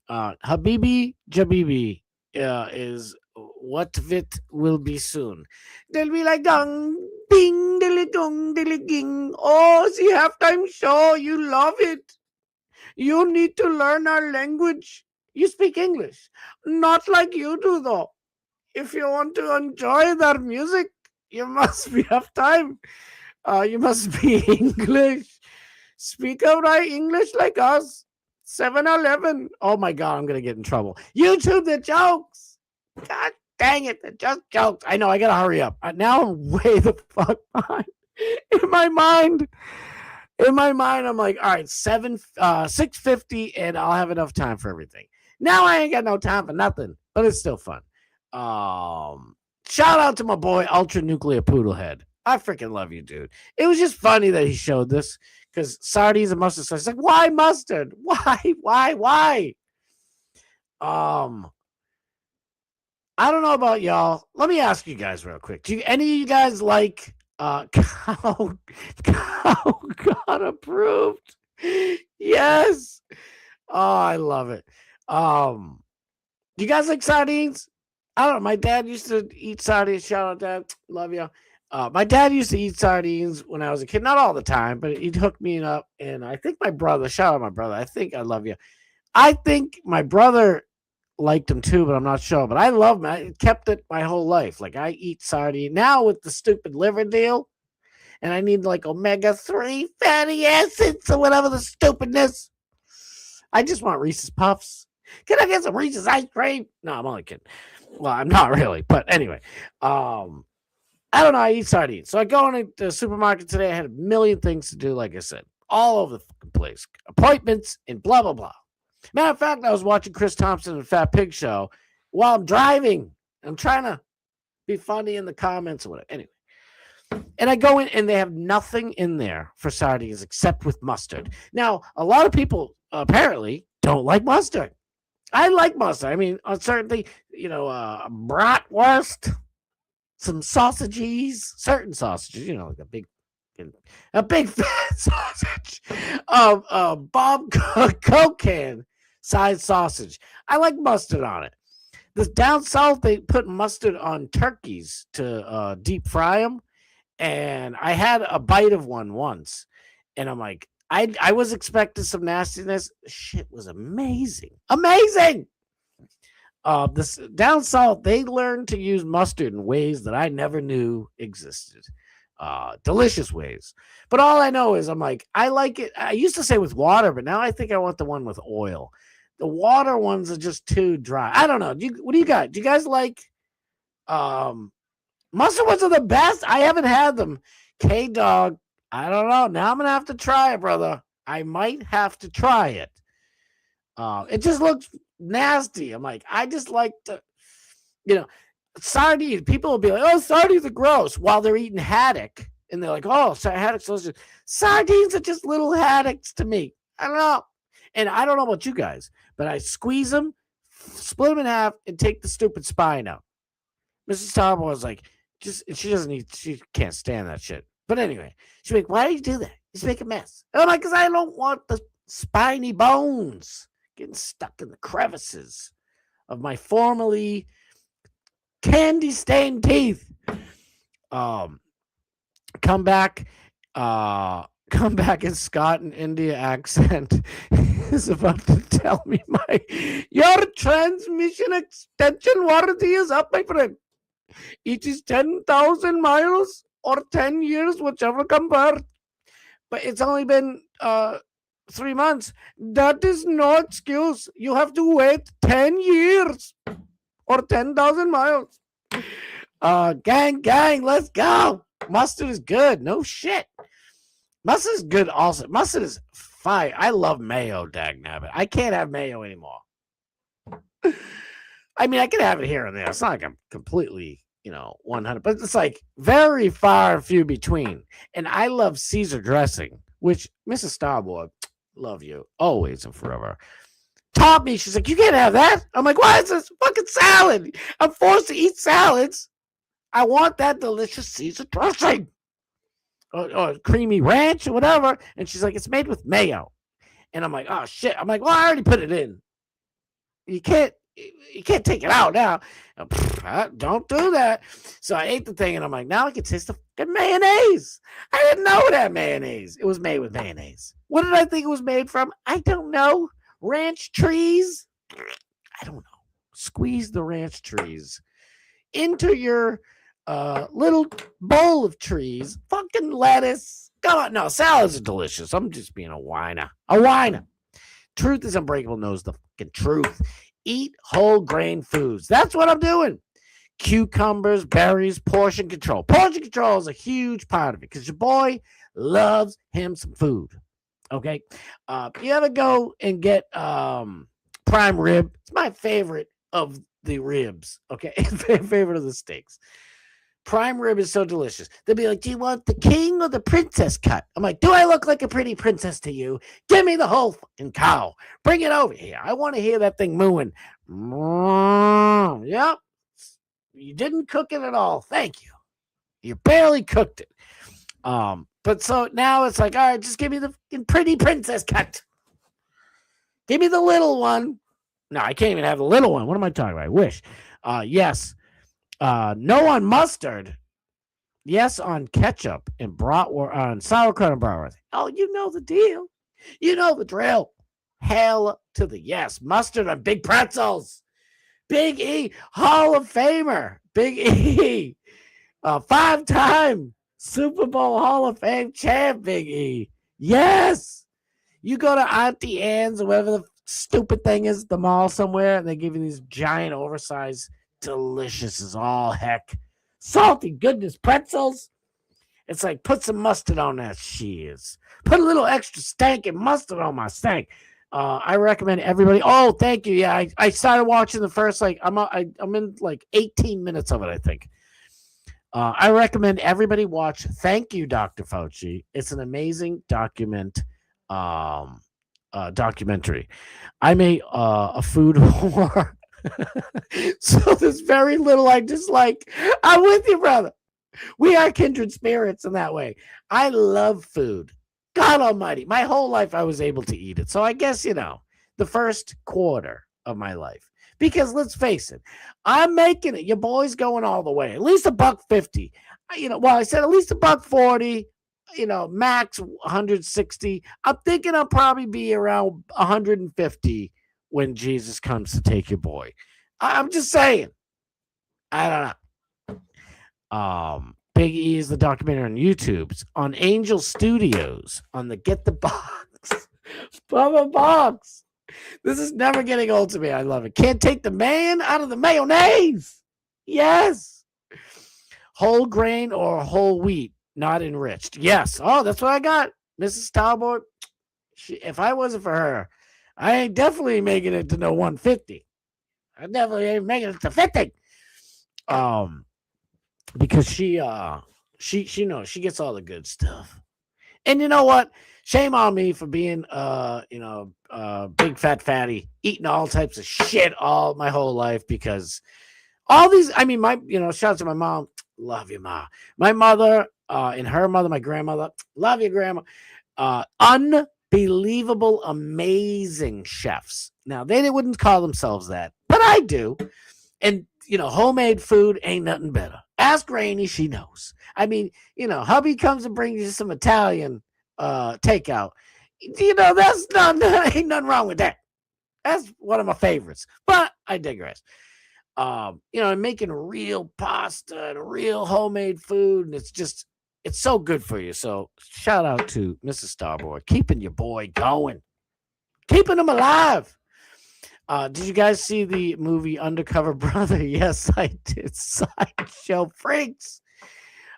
Habibi Jabibi is what it will be soon. They'll be like, dong, ding, dilly, dong, dilly, ding. Oh, the halftime show. You love it. You need to learn our language. You speak English. Not like you do, though. If you want to enjoy their music, you must have time. You must be English. Speak out our English like us. 7-Eleven. Oh my God, I'm going to get in trouble. YouTube, the jokes. God dang it, they're just jokes. I know, I got to hurry up. Now I'm way the fuck behind. In my mind, I'm like, all right, 6:50, and I'll have enough time for everything. Now I ain't got no time for nothing, but it's still fun. Shout out to my boy, Ultra Nuclear Poodlehead. I freaking love you, dude. It was just funny that he showed this because sardines and mustard sauce. It's like, why mustard? Why? I don't know about y'all. Let me ask you guys real quick. Do any of you guys like cow God approved? Yes. Oh, I love it. Do you guys like sardines? I don't know. My dad used to eat sardines. Shout out, Dad. Love you. My dad used to eat sardines when I was a kid. Not all the time, but he'd hook me up. And I think my brother, shout out my brother. I think I love you. I think my brother liked them too, but I'm not sure. But I love them. I kept it my whole life. Like I eat sardine now with the stupid liver deal. And I need like omega-3 fatty acids or whatever the stupidness. I just want Reese's Puffs. Can I get some Reese's ice cream? No, I'm only kidding. Well, I'm not really, but anyway, I don't know. I eat sardines. So I go into the supermarket today. I had a million things to do, like I said, all over the fucking place. Appointments and blah, blah, blah. Matter of fact, I was watching Chris Thompson and Fat Pig Show while I'm driving. I'm trying to be funny in the comments or whatever. Anyway. And I go in and they have nothing in there for sardines except with mustard. Now, a lot of people apparently don't like mustard. I like mustard. I mean, on certain things, bratwurst, some sausages, certain sausages, like a big fat sausage, Bob Coke can size sausage. I like mustard on it. Down south, they put mustard on turkeys to deep fry them. And I had a bite of one once, and I'm like, I was expecting some nastiness. Shit was amazing. This down south, they learned to use mustard in ways that I never knew existed. Delicious ways. But all I know is I'm like, I like it. I used to say with water, but now I think I want the one with oil. The water ones are just too dry. I don't know. What do you got? Do you guys like mustard ones are the best? I haven't had them. K-Dog I don't know. Now I'm gonna have to try it, brother. I might have to try it. It just looks nasty. I'm like, I just like to, sardines. People will be like, "Oh, sardines are gross," while they're eating haddock, and they're like, "Oh, haddock's delicious." Sardines are just little haddocks to me. I don't know, and I don't know about you guys, but I squeeze them, split them in half, and take the stupid spine out. Mrs. Starboard was like, she can't stand that shit. But anyway, she's like, "Why do you do that? Just make a mess." And I'm like, "Because I don't want the spiny bones getting stuck in the crevices of my formerly candy-stained teeth." Come back in Scott and India accent is about to tell me your transmission extension warranty is up, my friend. It is 10,000 miles or 10 years, whichever come first. But it's only been 3 months. That is no excuse. You have to wait 10 years or 10,000 miles. Gang, let's go. Mustard is good. No shit. Mustard is good also. Mustard is fire. I love mayo, dagnabbit. I can't have mayo anymore. I mean, I can have it here and there. It's not like I'm completely, 100, but it's like very far and few between. And I love Caesar dressing, which Mrs. Starboard, love you always and forever, taught me. She's like, "You can't have that." I'm like, "Why is this fucking salad? I'm forced to eat salads. I want that delicious Caesar dressing or creamy ranch or whatever." And she's like, "It's made with mayo." And I'm like, "Oh shit." I'm like, "Well, I already put it in. You can't take it out now." Don't do that. So I ate the thing and I'm like, now I can taste the fucking mayonnaise. I didn't know it had mayonnaise. It was made with mayonnaise. What did I think it was made from? I don't know. Ranch trees? I don't know. Squeeze the ranch trees into your little bowl of trees. Fucking lettuce. Come on. No, salads are delicious. I'm just being a whiner. Truth is unbreakable, knows the fucking truth. Eat whole grain foods. That's what I'm doing. Cucumbers, berries, portion control. Portion control is a huge part of it because your boy loves him some food. Okay. You ever go and get prime rib? It's my favorite of the ribs. Okay. Favorite of the steaks. Prime rib is so delicious. They'll be like, "Do you want the king or the princess cut?" I'm like, "Do I look like a pretty princess to you? Give me the whole fucking cow. Bring it over here. I want to hear that thing mooing." Yep. You didn't cook it at all. Thank you. You barely cooked it. But so now it's like, all right, just give me the pretty princess cut. Give me the little one. No, I can't even have the little one. What am I talking about? I wish. Yes. No on mustard. Yes on ketchup and bratwurst, on sauerkraut and bratwurst. Oh, you know the deal. You know the drill. Hell to the yes. Mustard on big pretzels. Big E, Hall of Famer. Big E. 5-time Super Bowl Hall of Fame champ, Big E. Yes. You go to Auntie Anne's or whatever the stupid thing is at the mall somewhere, and they give you these giant, oversized, delicious as all heck, salty goodness pretzels. It's like, put some mustard on that shiz. Put a little extra stank and mustard on my stank. I recommend everybody. Oh, thank you. Yeah, I started watching the first, I'm in like 18 minutes of it, I think. I recommend everybody watch Thank You, Dr. Fauci. It's an amazing documentary. I'm a food whore. So there's very little I dislike. I'm with you, brother. We are kindred spirits in that way. I love food. God almighty. My whole life I was able to eat it. So I guess, the first quarter of my life. Because let's face it, I'm making it. Your boy's going all the way. At least $1.50. I said at least $1.40. Max 160. I'm thinking I'll probably be around 150 when Jesus comes to take your boy. I'm just saying. I don't know. Big E is the documentary on YouTube. It's on Angel Studios on the Get the Box. Bubba Box. This is never getting old to me. I love it. Can't take the man out of the mayonnaise. Yes. Whole grain or whole wheat. not enriched. Yes. Oh, that's what I got. Mrs. Starboard. If I wasn't for her, I ain't definitely making it to no 150. I definitely ain't making it to 50. Because she knows she gets all the good stuff. And you know what? Shame on me for being big fat fatty, eating all types of shit all my whole life, because all these, I mean, shout out to my mom. Love you, Ma. My mother, and her mother, my grandmother. Love you, Grandma. Unbelievable, amazing chefs. Now, they wouldn't call themselves that, but I do. And, homemade food ain't nothing better. Ask Rainey, she knows. I mean, hubby comes and brings you some Italian takeout. That's ain't nothing wrong with that. That's one of my favorites. But I digress. And making real pasta and real homemade food, and it's so good for you. So shout out to Mrs. Starboard, keeping your boy going, keeping him alive. Did you guys see the movie Undercover Brother? Yes, I did. Sideshow freaks.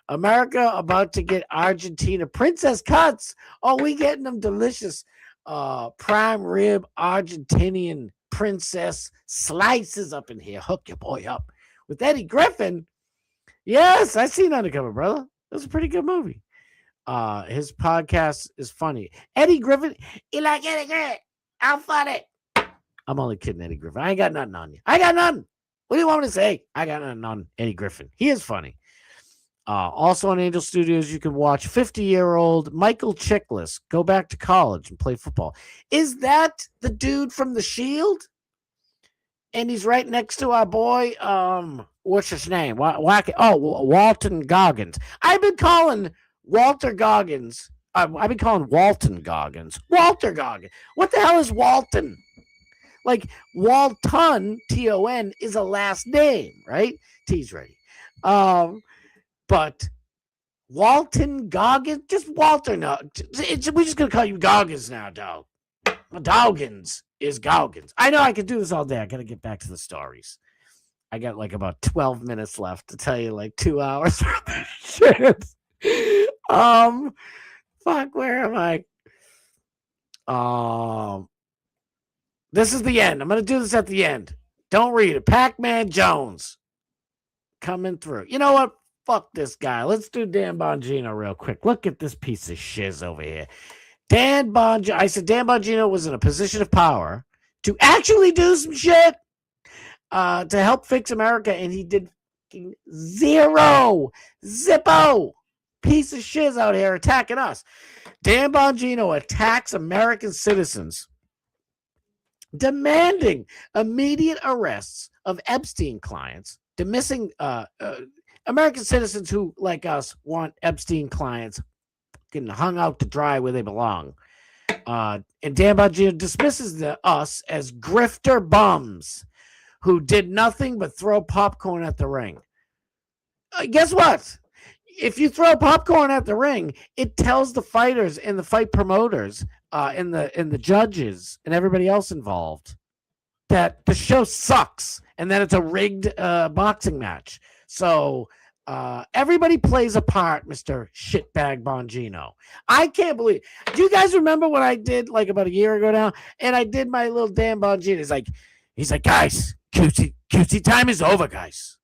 America about to get Argentina princess cuts. Oh, we getting them delicious prime rib Argentinian princess slices up in here. Hook your boy up with Eddie Griffin. Yes, I seen Undercover Brother. It was a pretty good movie. His podcast is funny. Eddie Griffin, you like Eddie Griffin? I'm funny. I'm only kidding, Eddie Griffin. I ain't got nothing on you. I got nothing. What do you want me to say? I got nothing on Eddie Griffin. He is funny. Also on Angel Studios, you can watch 50-year-old Michael Chiklis go back to college and play football. Is that the dude from The Shield? And he's right next to our boy, what's his name? Walton Goggins. I've been calling Walter Goggins. I've been calling Walton Goggins. Walter Goggins. What the hell is Walton? Like, Walton, T-O-N, is a last name, right? T's ready. But Walton Goggins, just Walter. No, we're just going to call you Goggins now, dog. Goggins is Goggins. I know I could do this all day. I got to get back to the stories. I got like about 12 minutes left to tell you like 2 hours worth of shit. Fuck, where am I? This is the end. I'm going to do this at the end. Don't read it. Pac-Man Jones coming through. You know what? Fuck this guy. Let's do Dan Bongino real quick. Look at this piece of shiz over here. I said Dan Bongino was in a position of power to actually do some shit to help fix America, and he did zero. Zippo. Piece of shiz out here attacking us. Dan Bongino attacks American citizens, demanding immediate arrests of Epstein clients, dismissing American citizens who, like us, want Epstein clients getting hung out to dry where they belong. And Dan Bongino dismisses us as grifter bums who did nothing but throw popcorn at the ring. Guess what? If you throw popcorn at the ring, it tells the fighters and the fight promoters and the judges and everybody else involved that the show sucks and that it's a rigged boxing match. So everybody plays a part, Mr. Shitbag Bongino. I can't believe. Do you guys remember what I did like about a year ago now? And I did my little Dan Bongino. He's like, guys, QT time is over, guys.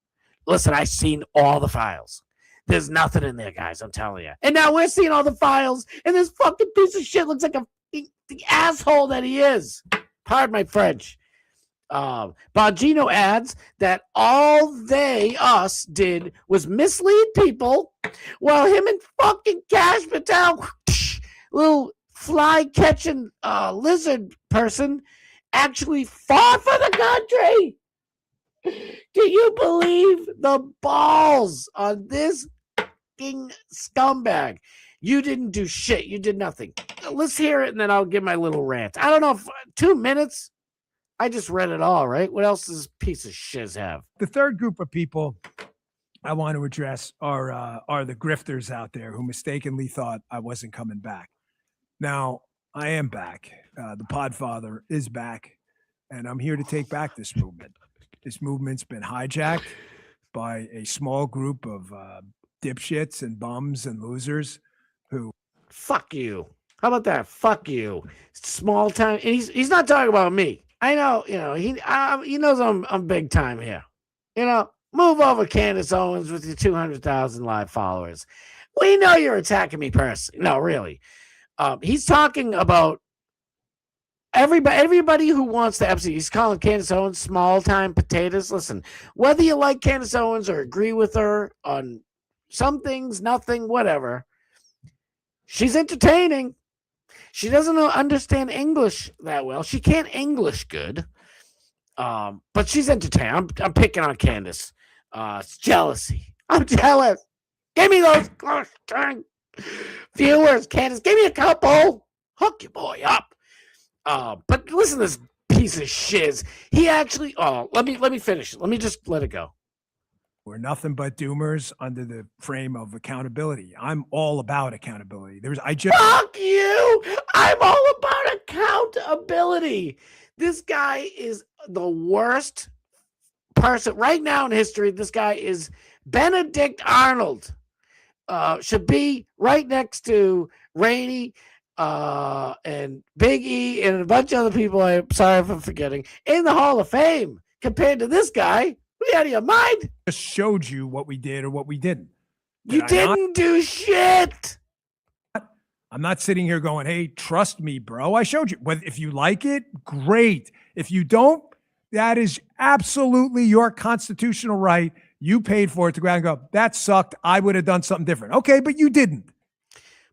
Listen, I've seen all the files. There's nothing in there, guys. I'm telling you. And now we're seeing all the files, and this fucking piece of shit looks like the asshole that he is. Pardon my French. Bongino adds that all us did was mislead people, while him and fucking Cash Patel, little fly-catching lizard person, actually fought for the country. Do you believe the balls on this fucking scumbag? You didn't do shit. You did nothing. Let's hear it, and then I'll give my little rant. I don't know if 2 minutes. I just read it all, right? What else does this piece of shiz have? The third group of people I want to address are the grifters out there who mistakenly thought I wasn't coming back. Now, I am back. The Podfather is back, and I'm here to take back this movement. This movement's been hijacked by a small group of dipshits and bums and losers who Fuck you. How about that? Fuck you. Small time. And he's not talking about me. I know, he knows I'm big time here. Move over, Candace Owens, with your 200,000 live followers. We know you're attacking me personally. No, really. He's talking about everybody who wants to Epstein. He's calling Candace Owens small time potatoes. Listen, whether you like Candace Owens or agree with her on some things, nothing, whatever, she's entertaining. She doesn't understand English that well. She can't English good. But she's entertaining. I'm picking on Candace. It's jealousy. I'm jealous. Give me those viewers, Candace. Give me a couple. Hook your boy up. But listen to this piece of shiz. He actually. Let me finish. Let me just let it go. we're nothing but doomers under the frame of accountability. I'm all about accountability. Fuck you. I'm all about accountability. This guy is the worst person right now in history. This guy is Benedict Arnold. Should be right next to Rainey and Big E and a bunch of other people. I'm sorry if I'm forgetting in the Hall of Fame compared to this guy. We out of your mind? Just showed you what we did or what we didn't. You didn't do shit. I'm not sitting here going, hey, trust me, bro. I showed you. If you like it, great. If you don't, that is absolutely your constitutional right. You paid for it to go out and go, that sucked. I would have done something different. Okay, but you didn't.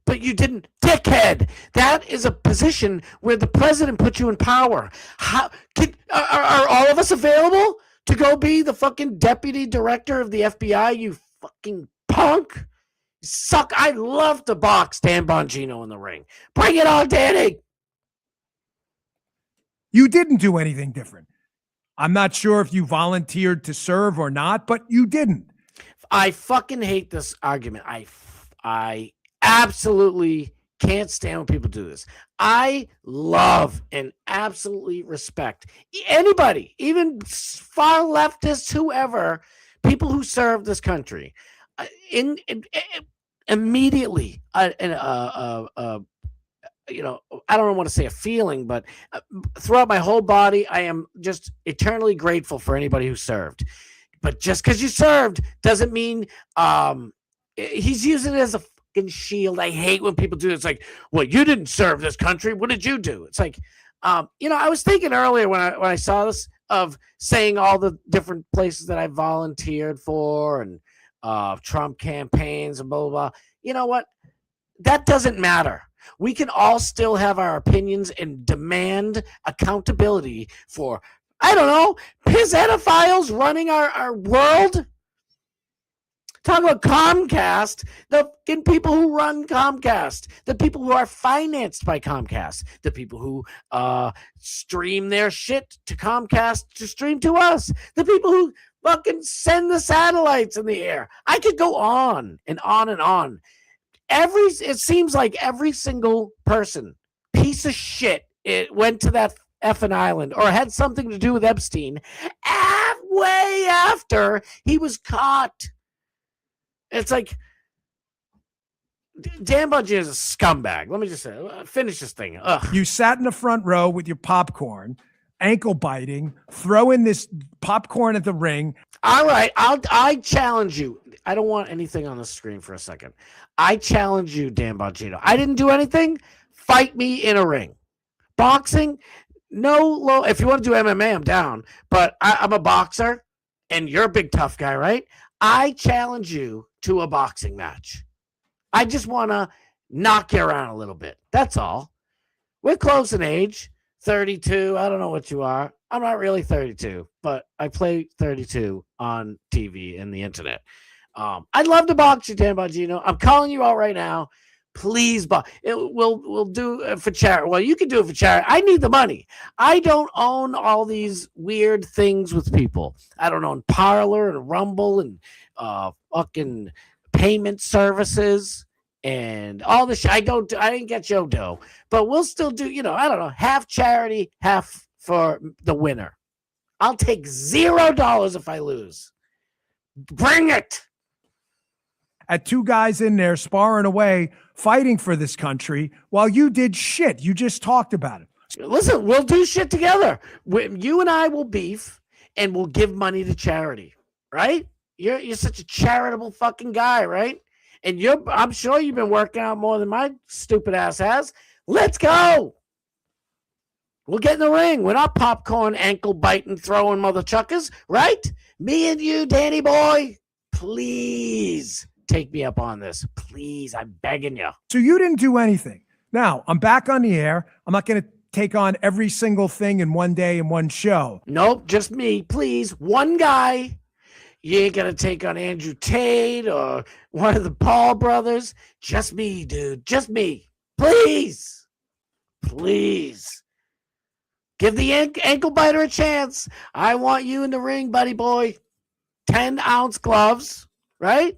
But you didn't, dickhead. That is a position where the president put you in power. How are all of us available to go be the fucking deputy director of the FBI, you fucking punk? You suck. I love to box Dan Bongino in the ring. Bring it on, Danny. You didn't do anything different. I'm not sure if you volunteered to serve or not, but you didn't. I fucking hate this argument. I absolutely can't stand when people do this. I love and absolutely respect anybody, even far leftists, whoever, people who serve this country. Immediately, I don't want to say a feeling, but throughout my whole body, I am just eternally grateful for anybody who served. But just because you served doesn't mean he's using it as a fucking shield. I hate when people do it. It's like, well, you didn't serve this country. What did you do? It's like, I was thinking earlier when I saw this of saying all the different places that I volunteered for and Trump campaigns and blah, blah, blah. You know what? That doesn't matter. We can all still have our opinions and demand accountability for, I don't know, pizzanophiles running our world. Talk about Comcast, the people who run Comcast, the people who are financed by Comcast, the people who stream their shit to Comcast to stream to us, the people who fucking send the satellites in the air. I could go on and on and on. It seems like every single person, piece of shit, it went to that effing island or had something to do with Epstein way after he was caught. It's like Dan Bongino is a scumbag. Let me just say, finish this thing. Ugh. You sat in the front row with your popcorn, ankle biting, throwing this popcorn at the ring. All right, I challenge you. I don't want anything on the screen for a second. I challenge you, Dan Bongino. I didn't do anything. Fight me in a ring. Boxing, no low. If you want to do MMA, I'm down. But I'm a boxer, and you're a big tough guy, right? I challenge you to a boxing match. I just want to knock you around a little bit. That's all. We're close in age. 32. I don't know what you are. I'm not really 32, but I play 32 on TV and the internet. I'd love to box you, Dan Bongino. I'm calling you out right now. Please, we'll do it for charity. Well, you can do it for charity. I need the money. I don't own all these weird things with people. I don't own Parler and Rumble and fucking payment services and all this shit. I didn't get your dough, but we'll still do, I don't know, half charity, half for the winner. I'll take $0 if I lose. Bring it. at two guys in there sparring away, fighting for this country while you did shit. You just talked about it. Listen, we'll do shit together. You and I will beef and we'll give money to charity, right? You're such a charitable fucking guy, right? And I'm sure you've been working out more than my stupid ass has. Let's go. We'll get in the ring. We're not popcorn, ankle biting, throwing mother chuckers, right? Me and you, Danny boy, please take me up on this. Please, I'm begging you. So you didn't do anything. Now, I'm back on the air. I'm not going to take on every single thing in one day in one show. Nope, just me. Please, one guy. You ain't going to take on Andrew Tate or one of the Paul brothers. Just me, dude. Just me. Please. Please. Give the ankle biter a chance. I want you in the ring, buddy boy. 10-ounce gloves, right?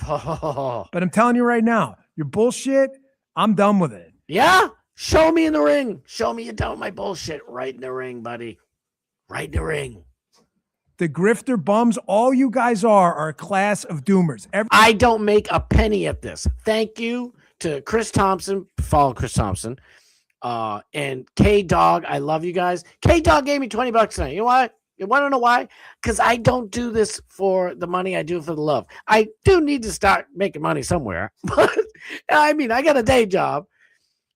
Oh. But I'm telling you right now, your bullshit, I'm done with it. Yeah? Show me in the ring. Show me you're done with my bullshit. Right in the ring, buddy. Right in the ring. The grifter bums, all you guys are a class of doomers. I don't make a penny at this. Thank you to Chris Thompson. Follow Chris Thompson. And K-Dog. I love you guys. K-Dog gave me $20 tonight. You know why? You want to know why? Because I don't do this for the money. I do it for the love. I do need to start making money somewhere. But I mean, I got a day job.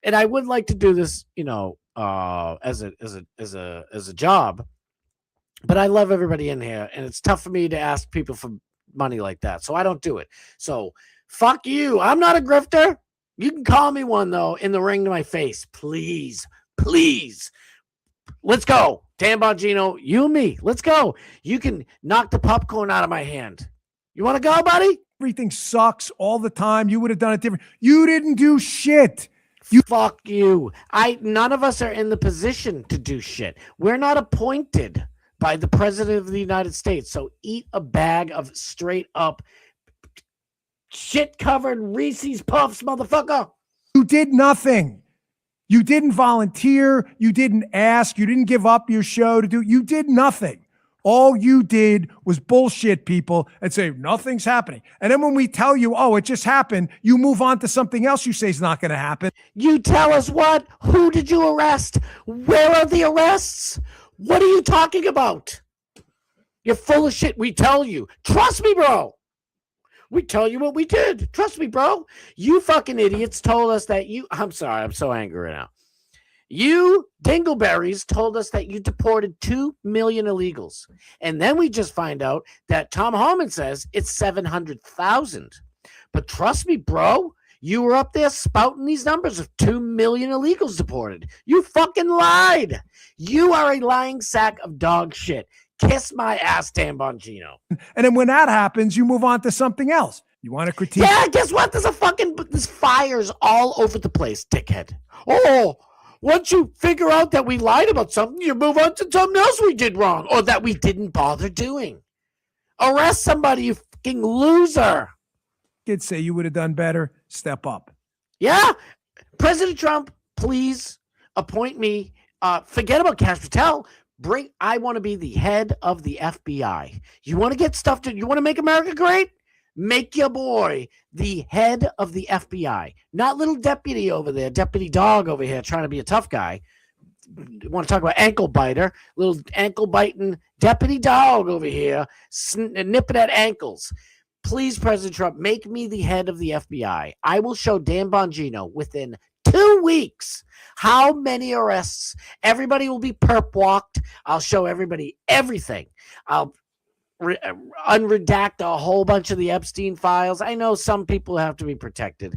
And I would like to do this, as a job. But I love everybody in here, and it's tough for me to ask people for money like that. So I don't do it. So fuck you. I'm not a grifter. You can call me one, though, in the ring to my face. Please. Please. Let's go. Dan Bongino, you and me. Let's go. You can knock the popcorn out of my hand. You want to go, buddy? Everything sucks all the time. You would have done it different. You didn't do shit. Fuck you. None of us are in the position to do shit. We're not appointed by the president of the United States. So eat a bag of straight up shit covered Reese's Puffs, motherfucker. You did nothing. You didn't volunteer. You didn't ask. You didn't give up your show to do. You did nothing. All you did was bullshit people and say nothing's happening. And then when we tell you, oh, it just happened, you move on to something else you say is not going to happen. You tell us what? Who did you arrest? Where are the arrests? What are you talking about? You're full of shit. We tell you. Trust me, bro. We tell you what we did. Trust me, bro. You fucking idiots told us that I'm sorry. I'm so angry right now. You dingleberries told us that you deported 2 million illegals. And then we just find out that Tom Homan says it's 700,000. But trust me, bro. You were up there spouting these numbers of 2 million illegals deported. You fucking lied. You are a lying sack of dog shit. Kiss my ass, Dan Bongino. And then when that happens, you move on to something else. You want to critique? Yeah, guess what? There's fires all over the place, dickhead. Oh, once you figure out that we lied about something, you move on to something else we did wrong or that we didn't bother doing. Arrest somebody, you fucking loser. Kids say you would have done better. Step up. Yeah. President Trump, please appoint me. Forget about Cash Patel. I want to be the head of the FBI. You want to get stuff done? You want to make America great? Make your boy the head of the FBI. Not little deputy over there, deputy dog over here trying to be a tough guy. You want to talk about ankle biter? Little ankle biting deputy dog over here nipping at ankles. Please, President Trump, make me the head of the FBI. I will show Dan Bongino within 2 weeks how many arrests. Everybody will be perp walked. I'll show everybody everything. I'll unredact a whole bunch of the Epstein files. I know some people have to be protected.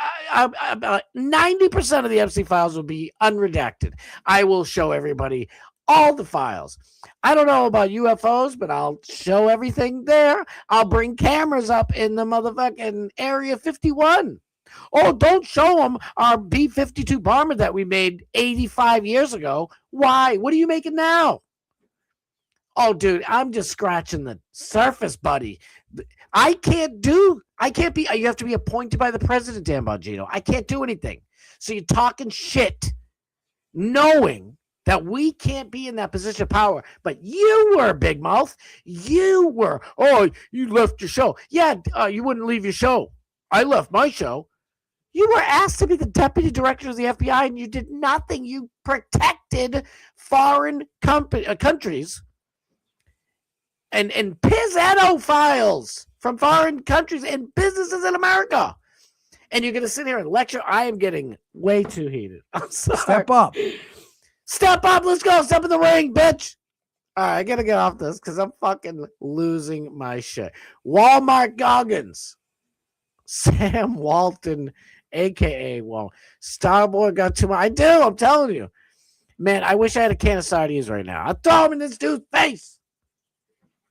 90% of the Epstein files will be unredacted. I will show everybody all the files. I don't know about UFOs, but I'll show everything there. I'll bring cameras up in the motherfucking Area 51. Oh, don't show them our B-52 bomber that we made 85 years ago. Why? What are you making now? Oh, dude, I'm just scratching the surface, buddy. You have to be appointed by the president, Dan Bongino. I can't do anything. So you're talking shit, knowing that we can't be in that position of power. But you were, Big Mouth. You were. Oh, you left your show. Yeah, you wouldn't leave your show. I left my show. You were asked to be the deputy director of the FBI, and you did nothing. You protected foreign countries and Pizzetto files from foreign countries and businesses in America. And you're going to sit here and lecture. I am getting way too heated. I'm sorry. Step up. Step up. Let's go. Step in the ring, bitch. All right, I got to get off this because I'm fucking losing my shit. Walmart Goggins. Sam Walton, a.k.a. Starboard got too much. I do. I'm telling you. Man, I wish I had a can of sardines right now. I'll throw them in this dude's face.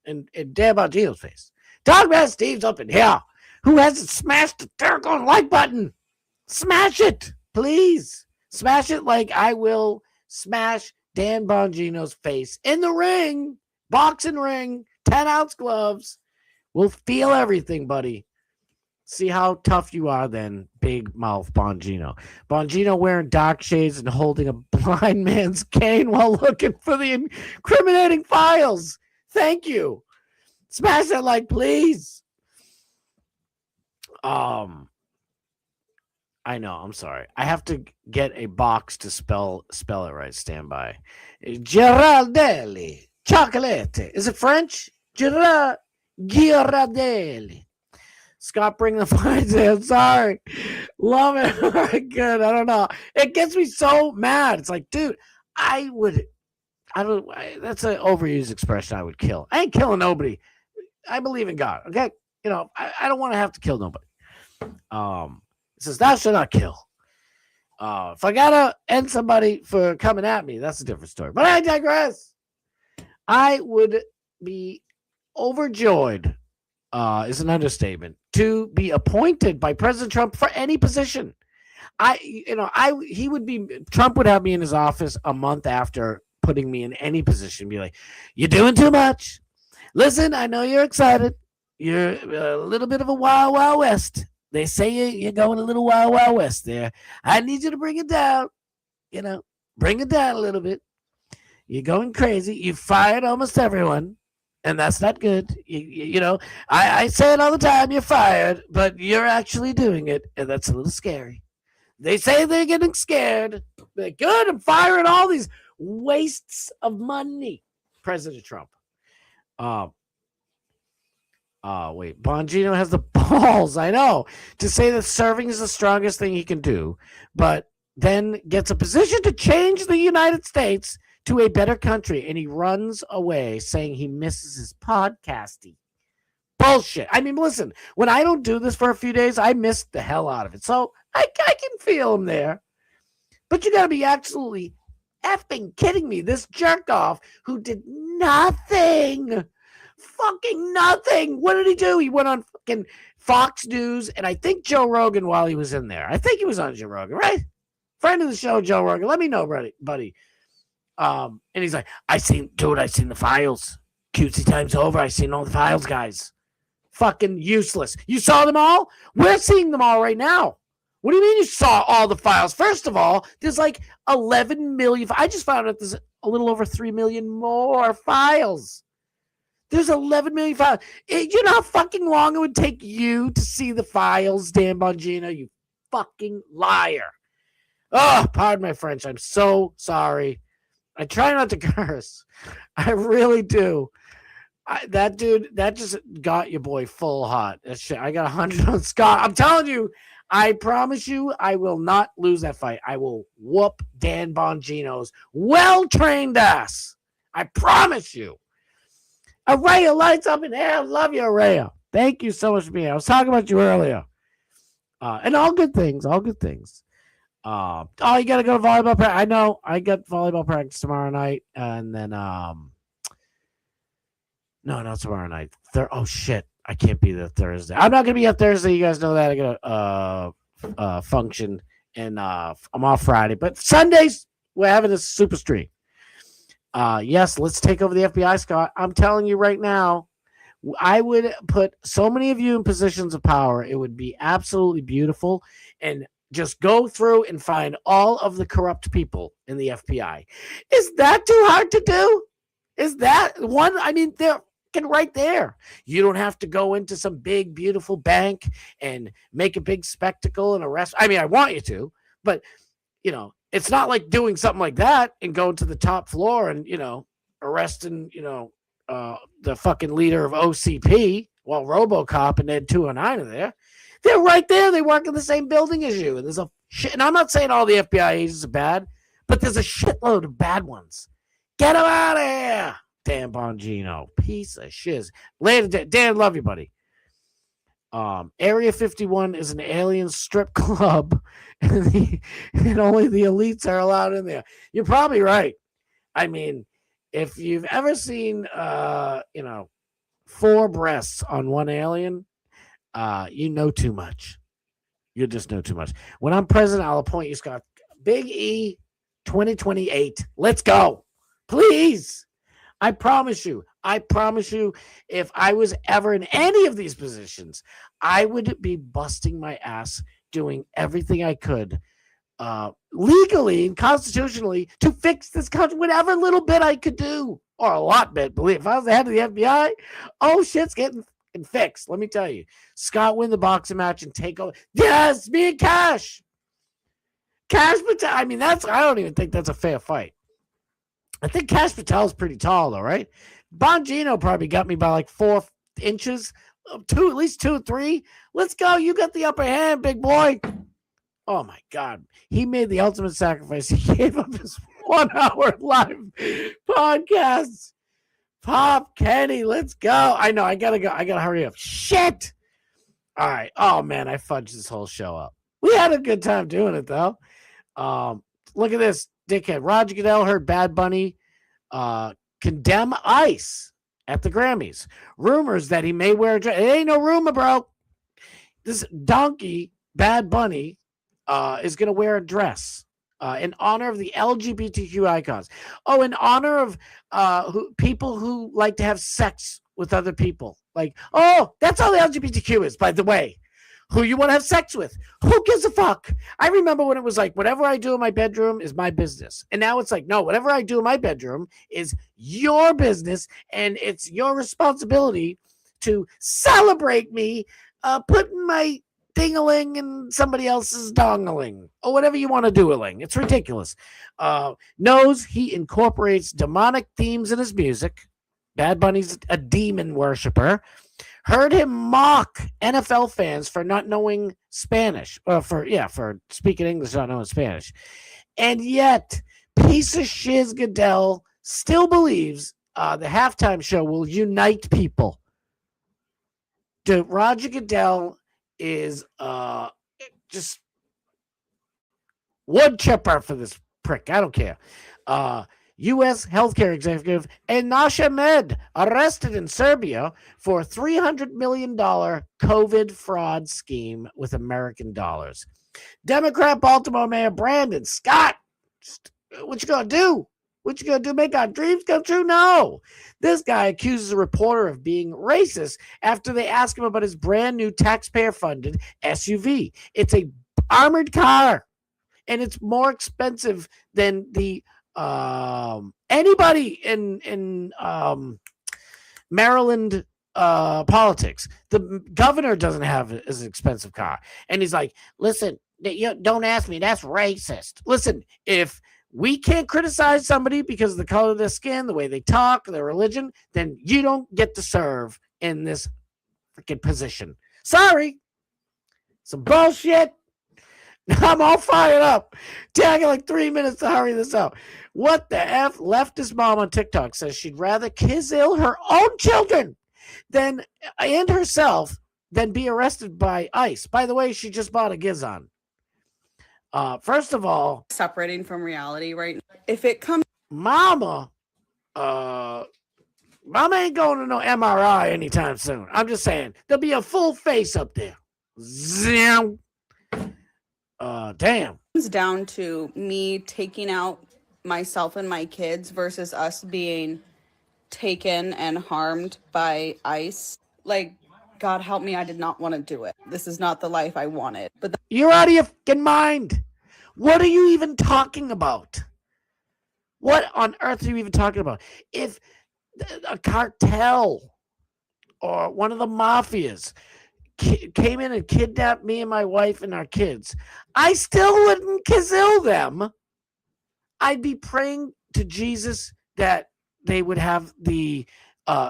And Dan Bongino's face. Talk about Steve's up in here. Who hasn't smashed the darn like button? Smash it, please. Smash it like I will smash Dan Bongino's face in the ring, boxing ring, 10-ounce gloves. We'll feel everything, buddy. See how tough you are then, Big Mouth Bongino. Bongino wearing dark shades and holding a blind man's cane while looking for the incriminating files. Thank you. Smash that like, please. I know. I'm sorry. I have to get a box to spell it right. Stand by. Girardelli. Chocolate. Is it French? Girardelli. Scott, bring the fines in. Sorry. Love it. All right, good. I don't know. It gets me so mad. It's like, dude, that's an overused expression. I would kill. I ain't killing nobody. I believe in God. Okay. You know, I don't want to have to kill nobody. It says, thou shalt not kill. If I gotta end somebody for coming at me, that's a different story. But I digress. I would be overjoyed, is an understatement, to be appointed by President Trump for any position. Trump would have me in his office a month after putting me in any position, be like, you're doing too much. Listen, I know you're excited. You're a little bit of a wild, wild west. They say you're going a little wild, wild west there. I need you to bring it down. You know, bring it down a little bit. You're going crazy. You fired almost everyone, and that's not good. You know, I say it all the time. You're fired, but you're actually doing it, and that's a little scary. They say they're getting scared. They're good. I'm firing all these wastes of money. President Trump. Wait, Bongino has the balls, I know, to say that serving is the strongest thing he can do, but then gets a position to change the United States to a better country, and he runs away saying he misses his podcasting. Bullshit. I mean, listen, when I don't do this for a few days, I miss the hell out of it. So I can feel him there. But you got to be absolutely effing kidding me. This jerk off who did nothing. Fucking nothing. What did he do? He went on fucking Fox News and I think Joe Rogan while he was in there. I think he was on Joe Rogan, right? Friend of the show, Joe Rogan. Let me know, buddy. And he's like, I seen the files. Cutesy time's over. I seen all the files, guys. Fucking useless. You saw them all? We're seeing them all right now. What do you mean you saw all the files? First of all, there's like 11 million. I just found out there's a little over 3 million more files. There's 11 million files. You know how fucking long it would take you to see the files, Dan Bongino? You fucking liar. Oh, pardon my French. I'm so sorry. I try not to curse. I really do. That just got your boy full hot. That shit. I got 100 on Scott. I'm telling you, I promise you, I will not lose that fight. I will whoop Dan Bongino's well-trained ass. I promise you. Araya lights up in air. Love you, Araya. Thank you so much for being here. I was talking about you earlier. And all good things. You got to go to volleyball practice. I know. I got volleyball practice tomorrow night. And then, no, not tomorrow night. Oh, shit. I can't be there Thursday. I'm not going to be up Thursday. You guys know that. I got a function. And I'm off Friday. But Sundays, we're having a super stream. Yes, let's take over the FBI, Scott. I'm telling you right now, I would put so many of you in positions of power. It would be absolutely beautiful. And just go through and find all of the corrupt people in the FBI. Is that too hard to do? Is that one? I mean, they're right there. You don't have to go into some big, beautiful bank and make a big spectacle and arrest. I mean, I want you to, but it's not like doing something like that and going to the top floor and, arresting, the fucking leader of OCP while RoboCop and Ed 209 are there. They're right there. They work in the same building as you. And there's a shit. And I'm not saying all the FBI agents are bad, but there's a shitload of bad ones. Get them out of here. Dan Bongino. Piece of shiz. Later, Dan, love you, buddy. Area 51 is an alien strip club, and only the elites are allowed in there. You're probably right. I mean, if you've ever seen, 4 breasts on one alien, you know too much. You just know too much. When I'm president, I'll appoint you, Scott. Big E 2028. Let's go. Please. I promise you, if I was ever in any of these positions, I would be busting my ass doing everything I could legally and constitutionally to fix this country, whatever little bit I could do, or a lot bit. Believe if I was the head of the FBI, shit's getting fixed. Let me tell you, Scott win the boxing match and take over. Yes, me and Cash Patel. I mean, I don't even think that's a fair fight. I think Cash Patel is pretty tall, though, right? Bongino probably got me by like 4 inches, at least 2 or 3. Let's go. You got the upper hand, big boy. Oh, my God. He made the ultimate sacrifice. He gave up his 1-hour live podcast. Pop Kenny, let's go. I know. I got to go. I got to hurry up. Shit. All right. Oh, man. I fudged this whole show up. We had a good time doing it, though. Look at this. Dickhead. Roger Goodell heard Bad Bunny condemn ICE at the Grammys. Rumors that he may wear a dress. It ain't no rumor, bro. This donkey, Bad Bunny, is going to wear a dress in honor of the LGBTQ icons. Oh, in honor of people who like to have sex with other people. Like, that's all the LGBTQ is, by the way. Who you want to have sex with. Who gives a fuck? I remember when it was like, whatever I do in my bedroom is my business. And now it's like, no, whatever I do in my bedroom is your business. And it's your responsibility to celebrate me putting my ding-a-ling in somebody else's dong-a-ling. Or whatever you want to do-a-ling. It's ridiculous. Knows he incorporates demonic themes in his music. Bad Bunny's a demon worshiper. Heard him mock NFL fans for not knowing Spanish, or for speaking English, not knowing Spanish. And yet, piece of shiz Goodell still believes the halftime show will unite people. Roger Goodell is just wood chipper for this prick. I don't care. U.S. healthcare executive Anash Ahmed arrested in Serbia for $300 million COVID fraud scheme with American dollars. Democrat Baltimore Mayor Brandon Scott, what you gonna do? What you gonna do? Make our dreams come true? No. This guy accuses a reporter of being racist after they ask him about his brand new taxpayer-funded SUV. It's a armored car, and it's more expensive than the anybody in Maryland politics. The governor doesn't have as an expensive car. And he's like, listen, don't ask me. That's racist. Listen, if we can't criticize somebody because of the color of their skin, the way they talk, their religion, then you don't get to serve in this freaking position. Sorry. Some bullshit. I'm all fired up. I got like 3 minutes to hurry this out. What the F? Leftist mom on TikTok says she'd rather kill her own children and herself than be arrested by ICE. By the way, she just bought a Gizon. First of all, Separating from reality right now. If it comes, Mama ain't going to no MRI anytime soon. I'm just saying, there'll be a full face up there. Zam. Damn. comes down to me taking out myself and my kids versus us being taken and harmed by ICE. Like, God help me, I did not want to do it. This is not the life I wanted. But You're out of your fucking mind. What are you even talking about? What on earth are you even talking about? If a cartel or one of the mafias came in and kidnapped me and my wife and our kids, I still wouldn't kill them. I'd be praying to Jesus that they would have the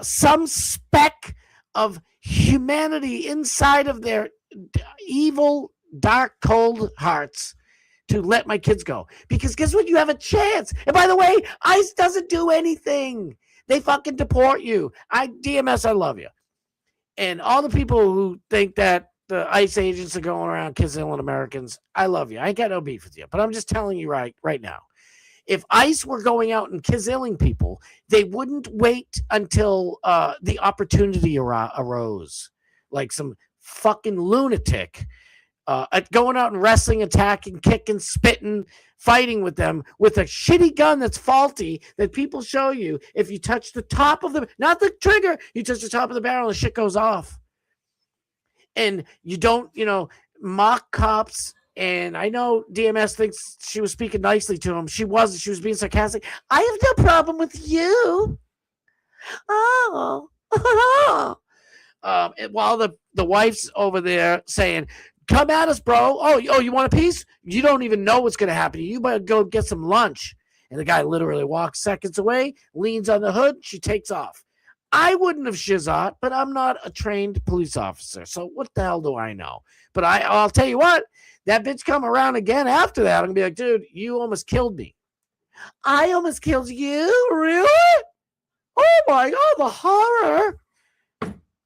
some speck of humanity inside of their evil, dark, cold hearts to let my kids go. Because guess what? You have a chance. And by the way, ICE doesn't do anything. They fucking deport you. DMS, I love you. And all the people who think that the ICE agents are going around killing Americans, I love you. I ain't got no beef with you. But I'm just telling you right now. If ICE were going out and killing people, they wouldn't wait until the opportunity arose. Like some fucking lunatic going out and wrestling, attacking, kicking, spitting, fighting with them with a shitty gun that's faulty that people show you. If you touch the top of not the trigger, you touch the top of the barrel and shit goes off. And you don't, mock cops. And I know DMS thinks she was speaking nicely to him. She wasn't. She was being sarcastic. I have no problem with you. Oh. While the wife's over there saying, come at us, bro. Oh, you want a piece? You don't even know what's going to happen to you. You better go get some lunch. And the guy literally walks seconds away, leans on the hood. She takes off. I wouldn't have shizot, but I'm not a trained police officer. So what the hell do I know? But I'll tell you what. That bitch come around again after that. I'm going to be like, dude, you almost killed me. I almost killed you? Really? Oh, my God, the horror.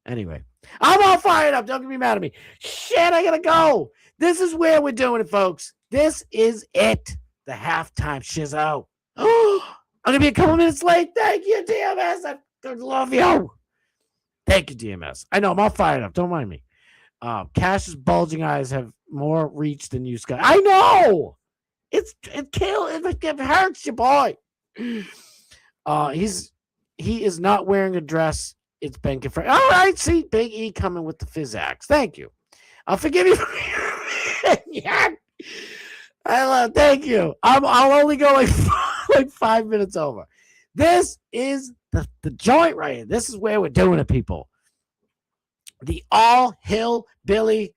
Anyway, I'm all fired up. Don't get me mad at me. Shit, I got to go. This is where we're doing it, folks. This is it. The halftime shizzo. I'm going to be a couple minutes late. Thank you, DMS. I love you. Thank you, DMS. I know, I'm all fired up. Don't mind me. Cash's bulging eyes have more reach than you, Scott. I know. It hurts you, boy. He is not wearing a dress. It's been confirmed. All right, see, Big E coming with the physics. Thank you. I'll forgive you. Yeah. Thank you. I'll only go like 5 minutes over. This is the joint right here. This is where we're doing it, people. The All Hillbilly.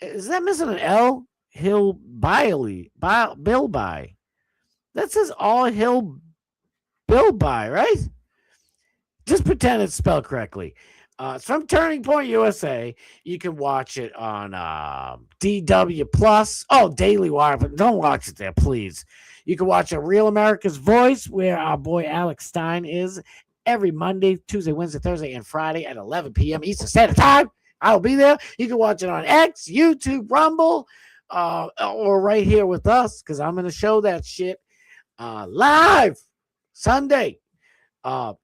Is that missing an L? Hillbilly. Bilby. That says All Hill Bilby, right? Just pretend it's spelled correctly. It's from Turning Point USA. You can watch it on DW Plus. Oh, Daily Wire, but don't watch it there, please. You can watch a Real America's Voice, where our boy Alex Stein is every Monday, Tuesday, Wednesday, Thursday, and Friday at 11 p.m. Eastern Standard Time. I'll be there. You can watch it on X, YouTube, Rumble, or right here with us, because I'm going to show that shit live Sunday.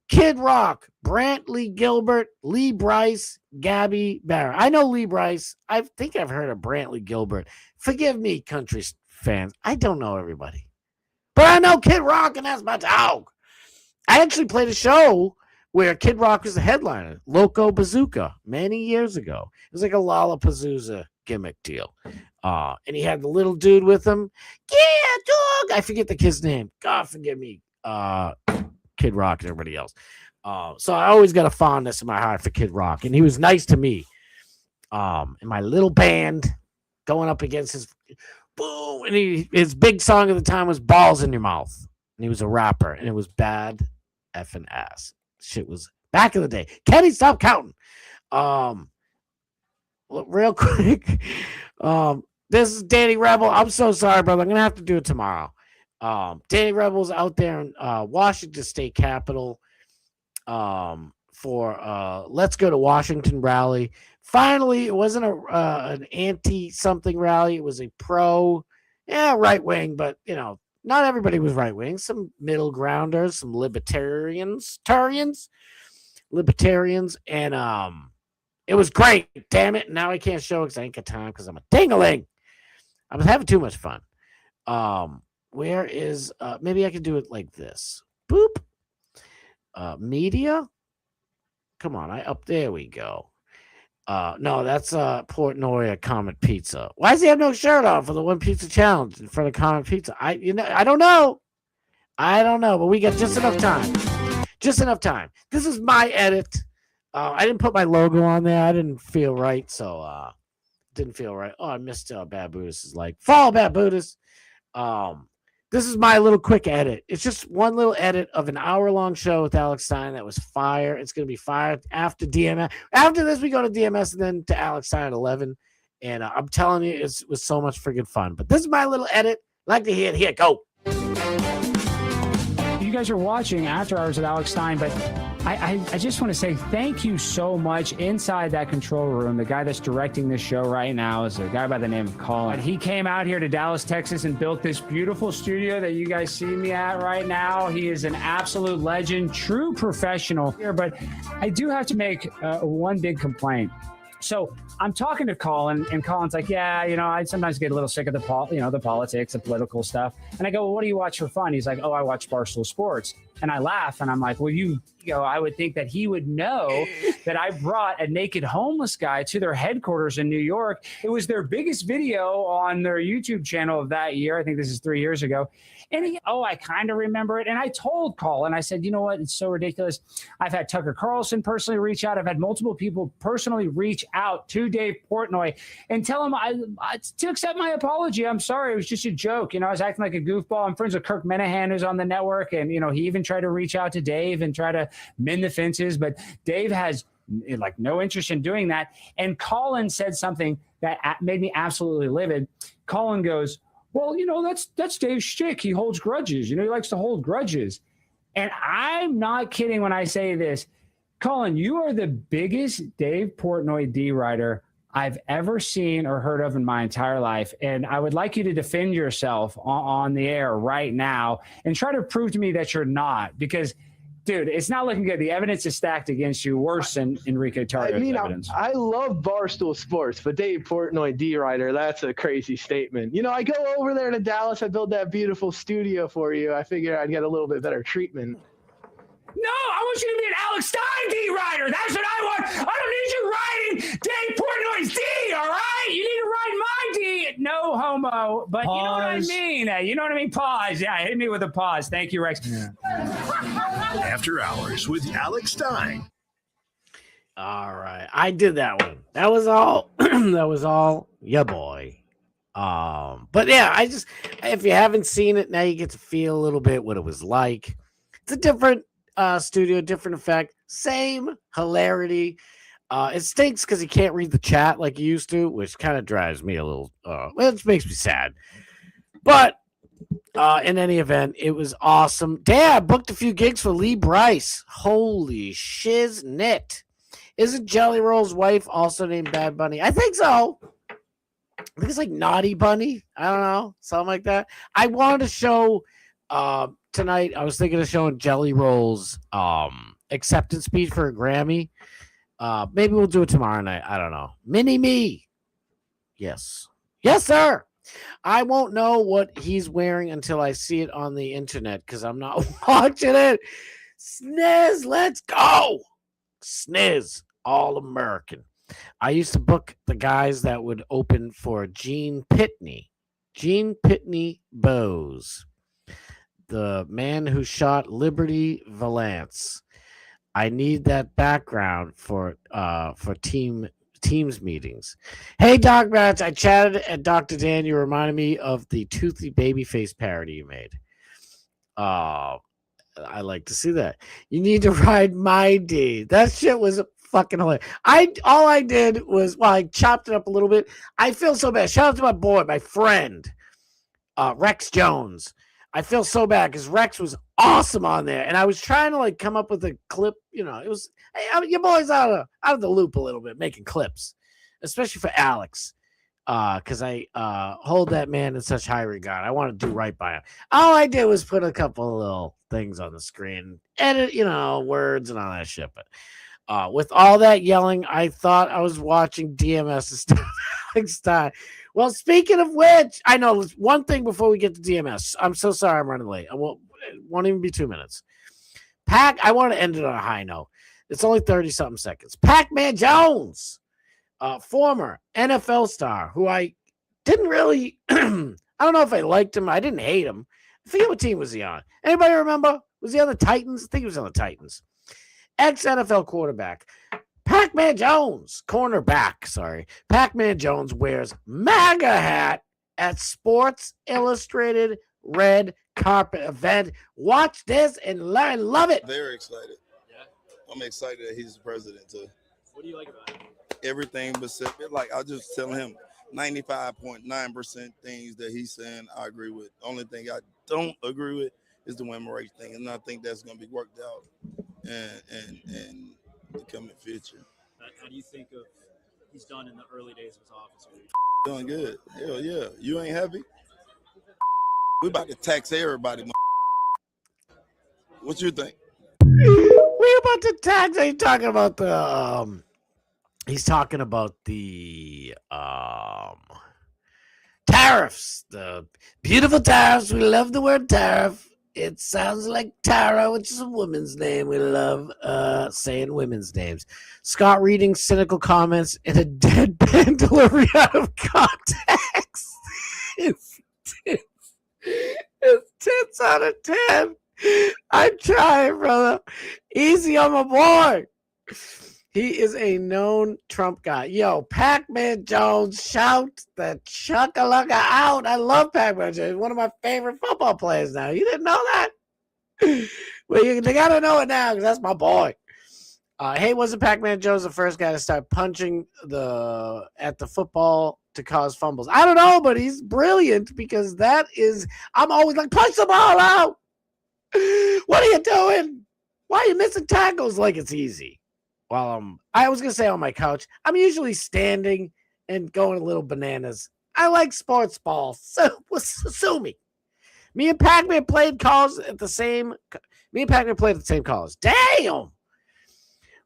Kid Rock, Brantley Gilbert, Lee Bryce, Gabby Barrett. I know Lee Bryce. I think I've heard of Brantley Gilbert. Forgive me, country fans. I don't know everybody. But I know Kid Rock, and that's my dog. I actually played a show where Kid Rock was the headliner, Loco Bazooka, many years ago. It was like a Lollapalooza gimmick deal. And he had the little dude with him. Yeah, dog. I forget the kid's name. God forgive me. Kid Rock and everybody else. So I always got a fondness in my heart for Kid Rock. And he was nice to me. In my little band going up against his boom. And his big song at the time was Balls in Your Mouth. And he was a rapper. And it was bad effing ass. Shit was back in the day. Kenny, stop counting. Real quick. This is Danny Rebel. I'm so sorry, brother. I'm going to have to do it tomorrow. Danny Rebel's out there in Washington State Capitol for Let's Go to Washington rally. Finally, it wasn't an anti-something rally. It was a pro, right-wing, but, not everybody was right-wing. Some middle grounders, some libertarians, and it was great. Damn it. Now I can't show it because I ain't got time because I'm a ding-a-ling. I was having too much fun. Where is, maybe I can do it like this. Boop. Media. Come on. There we go. No, that's Portnoy at Comet Pizza. Why does he have no shirt on for the One Pizza Challenge in front of Comet Pizza? I don't know. But we got just enough time. Just enough time. This is my edit. I didn't put my logo on there. I didn't feel right, so didn't feel right. Oh, I missed Bad Buddhist is like follow Bad Buddhist. This is my little quick edit. It's just one little edit of an hour-long show with Alex Stein that was fire. It's going to be fire after DMS. After this, we go to DMS and then to Alex Stein at 11. And I'm telling you, it was so much freaking fun. But this is my little edit. Like to hear it. Here, go. You guys are watching After Hours with Alex Stein, but I just want to say thank you so much. Inside that control room, the guy that's directing this show right now is a guy by the name of Colin. He came out here to Dallas, Texas, and built this beautiful studio that you guys see me at right now. He is an absolute legend, true professional here, but I do have to make one big complaint. So I'm talking to Colin, and Colin's like, yeah, I sometimes get a little sick of the politics, the political stuff. And I go, well, what do you watch for fun? He's like, oh, I watch Barstool Sports. And I laugh, and I'm like, well, I would think that he would know that I brought a naked homeless guy to their headquarters in New York. It was their biggest video on their YouTube channel of that year. I think this is 3 years ago. And I kind of remember it. And I told Colin, I said, you know what? It's so ridiculous. I've had Tucker Carlson personally reach out. I've had multiple people personally reach out to Dave Portnoy and tell him to accept my apology. I'm sorry. It was just a joke. I was acting like a goofball. I'm friends with Kirk Minahan, who's on the network. And, he even tried to reach out to Dave and try to mend the fences. But Dave has no interest in doing that. And Colin said something that made me absolutely livid. Colin goes, well, that's Dave's shtick. He holds grudges. He likes to hold grudges. And I'm not kidding when I say this. Colin, you are the biggest Dave Portnoy D-writer I've ever seen or heard of in my entire life. And I would like you to defend yourself on the air right now and try to prove to me that you're not. Because, dude, it's not looking good. The evidence is stacked against you worse than Enrique Tarrio's evidence. I love Barstool Sports, but Dave Portnoy D-writer, that's a crazy statement. I go over there to Dallas. I built that beautiful studio for you. I figure I'd get a little bit better treatment. No, I want you to be an Alex Stein D-writer. That's what I want. I don't need you writing Dave Portnoy's D, all right? You need to write my D. No homo, but pause. You know what I mean. You know what I mean? Pause. Yeah, hit me with a pause. Thank you, Rex. Yeah. After Hours with Alex Stein. All right. I did that one. That was all. That was all. Yeah, boy. But yeah, if you haven't seen it, now you get to feel a little bit what it was like. It's a different studio, different effect, same hilarity. It stinks because you can't read the chat like you used to, which kind of drives me a little, which makes me sad. But in any event, it was awesome. Damn, booked a few gigs for Lee Bryce. Holy shiznit. Isn't Jelly Roll's wife also named Bad Bunny? I think so. I think it's like Naughty Bunny. I don't know. Something like that. I wanted to show tonight. I was thinking of showing Jelly Roll's acceptance speech for a Grammy. Maybe we'll do it tomorrow night. I don't know. Mini Me. Yes. Yes, sir. I won't know what he's wearing until I see it on the internet because I'm not watching it. Sniz, let's go. Sniz, all American. I used to book the guys that would open for Gene Pitney. Gene Pitney Bowes, the man who shot Liberty Valance. I need that background for Teams meetings. Hey, Doc Bats, I chatted at Dr. Dan. You reminded me of the Toothy Babyface parody you made. I like to see that. You need to ride my D. That shit was fucking hilarious. All I did was, I chopped it up a little bit. I feel so bad. Shout out to my boy, my friend, Rex Jones. I feel so bad because Rex was awesome on there, and I was trying to come up with a clip. It was your boy's out of the loop a little bit making clips, especially for Alex, because I hold that man in such high regard. I want to do right by him. All I did was put a couple of little things on the screen, edit, words and all that shit. But with all that yelling, I thought I was watching DMS Alex Stein. Well, speaking of which, I know one thing before we get to DMS. I'm so sorry I'm running late. It won't even be 2 minutes. I want to end it on a high note. It's only 30-something seconds. Pac-Man Jones former NFL star who I didn't really, I don't know if I liked him. I didn't hate him. I forget what team was he on. Anybody remember? Was he on the Titans? I think he was on the Titans. Ex-NFL quarterback. Pac-Man Jones, cornerback, sorry. Pac-Man Jones wears MAGA hat at Sports Illustrated red carpet event. Watch this and learn. Love it. Very excited. Yeah. I'm excited that he's the president too. What do you like about it? Everything but like I just tell him 95.9% things that he's saying I agree with. The only thing I don't agree with is the women rights thing, and I think that's going to be worked out and the coming future. How do you think of he's done in the early days of his office? Doing good. Hell yeah. You ain't happy? We about to tax everybody. What you think? We about to tax. He's talking about the he's talking about the tariffs, the beautiful tariffs. We love the word tariff. It sounds like Tara, which is a woman's name. We love saying women's names. Scott reading cynical comments in a deadpan delivery out of context. It's 10 out of 10. I'm trying, brother. Easy on my boy. He is a known Trump guy. Yo, Pac-Man Jones, shout the chuckalugga out. I love Pac-Man Jones. One of my favorite football players now. You didn't know that? Well, they got to know it now because that's my boy. Hey, wasn't Pac-Man Jones the first guy to start punching at the football to cause fumbles? I don't know, but he's brilliant because I'm always like, punch the ball out. What are you doing? Why are you missing tackles like it's easy? While I was going to say on my couch, I'm usually standing and going a little bananas. I like sports ball. So sue me. Me and Pac-Man played at the same college. Damn.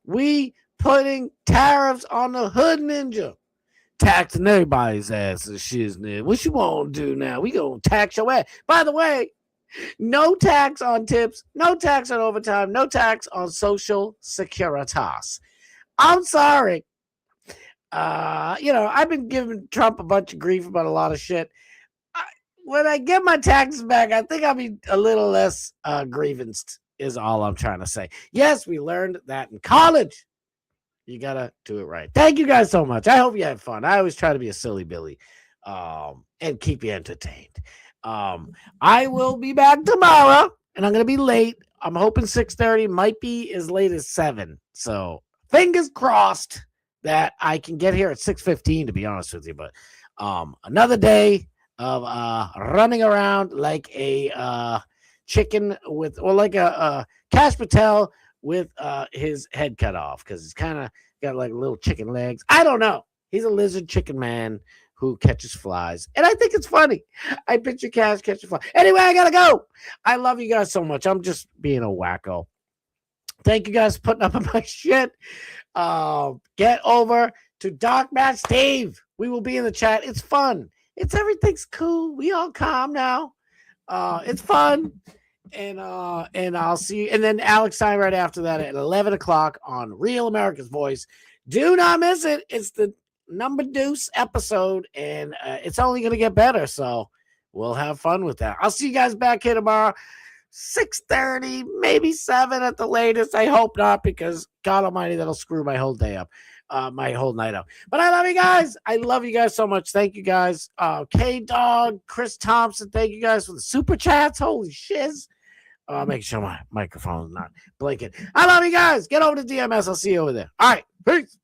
We putting tariffs on the hood ninja. Taxing everybody's ass and shiznit. What you want to do now? We going to tax your ass. By the way, no tax on tips, no tax on overtime, no tax on social securitas. I'm sorry. I've been giving Trump a bunch of grief about a lot of shit. When I get my taxes back, I think I'll be a little less grievance is all I'm trying to say. Yes, we learned that in college. You got to do it right. Thank you guys so much. I hope you had fun. I always try to be a silly Billy and keep you entertained. I will be back tomorrow, and I'm going to be late. I'm hoping 6:30, might be as late as 7. So fingers crossed that I can get here at 6:15, to be honest with you. But another day of running around like a chicken like a Cash Patel with his head cut off because he's kind of got like little chicken legs. I don't know. He's a lizard chicken man who catches flies. And I think it's funny. I picture Cash catching flies. Anyway, I got to go. I love you guys so much. I'm just being a wacko. Thank you guys for putting up with my shit. Get over to Dark Matt Steve. We will be in the chat. It's fun. Everything's cool. We all calm now. It's fun. And I'll see you. And then Alex Stein right after that at 11 o'clock on Real America's Voice. Do not miss it. It's the number deuce episode, and it's only going to get better. So we'll have fun with that. I'll see you guys back here tomorrow, 6:30, maybe 7 at the latest. I hope not, because God Almighty, that'll screw my whole day up, my whole night up. But I love you guys. I love you guys so much. Thank you guys. K-Dog, Chris Thompson, thank you guys for the super chats. Holy shiz. Make sure my microphone's not blinking. I love you guys. Get over to DMS. I'll see you over there. All right. Peace.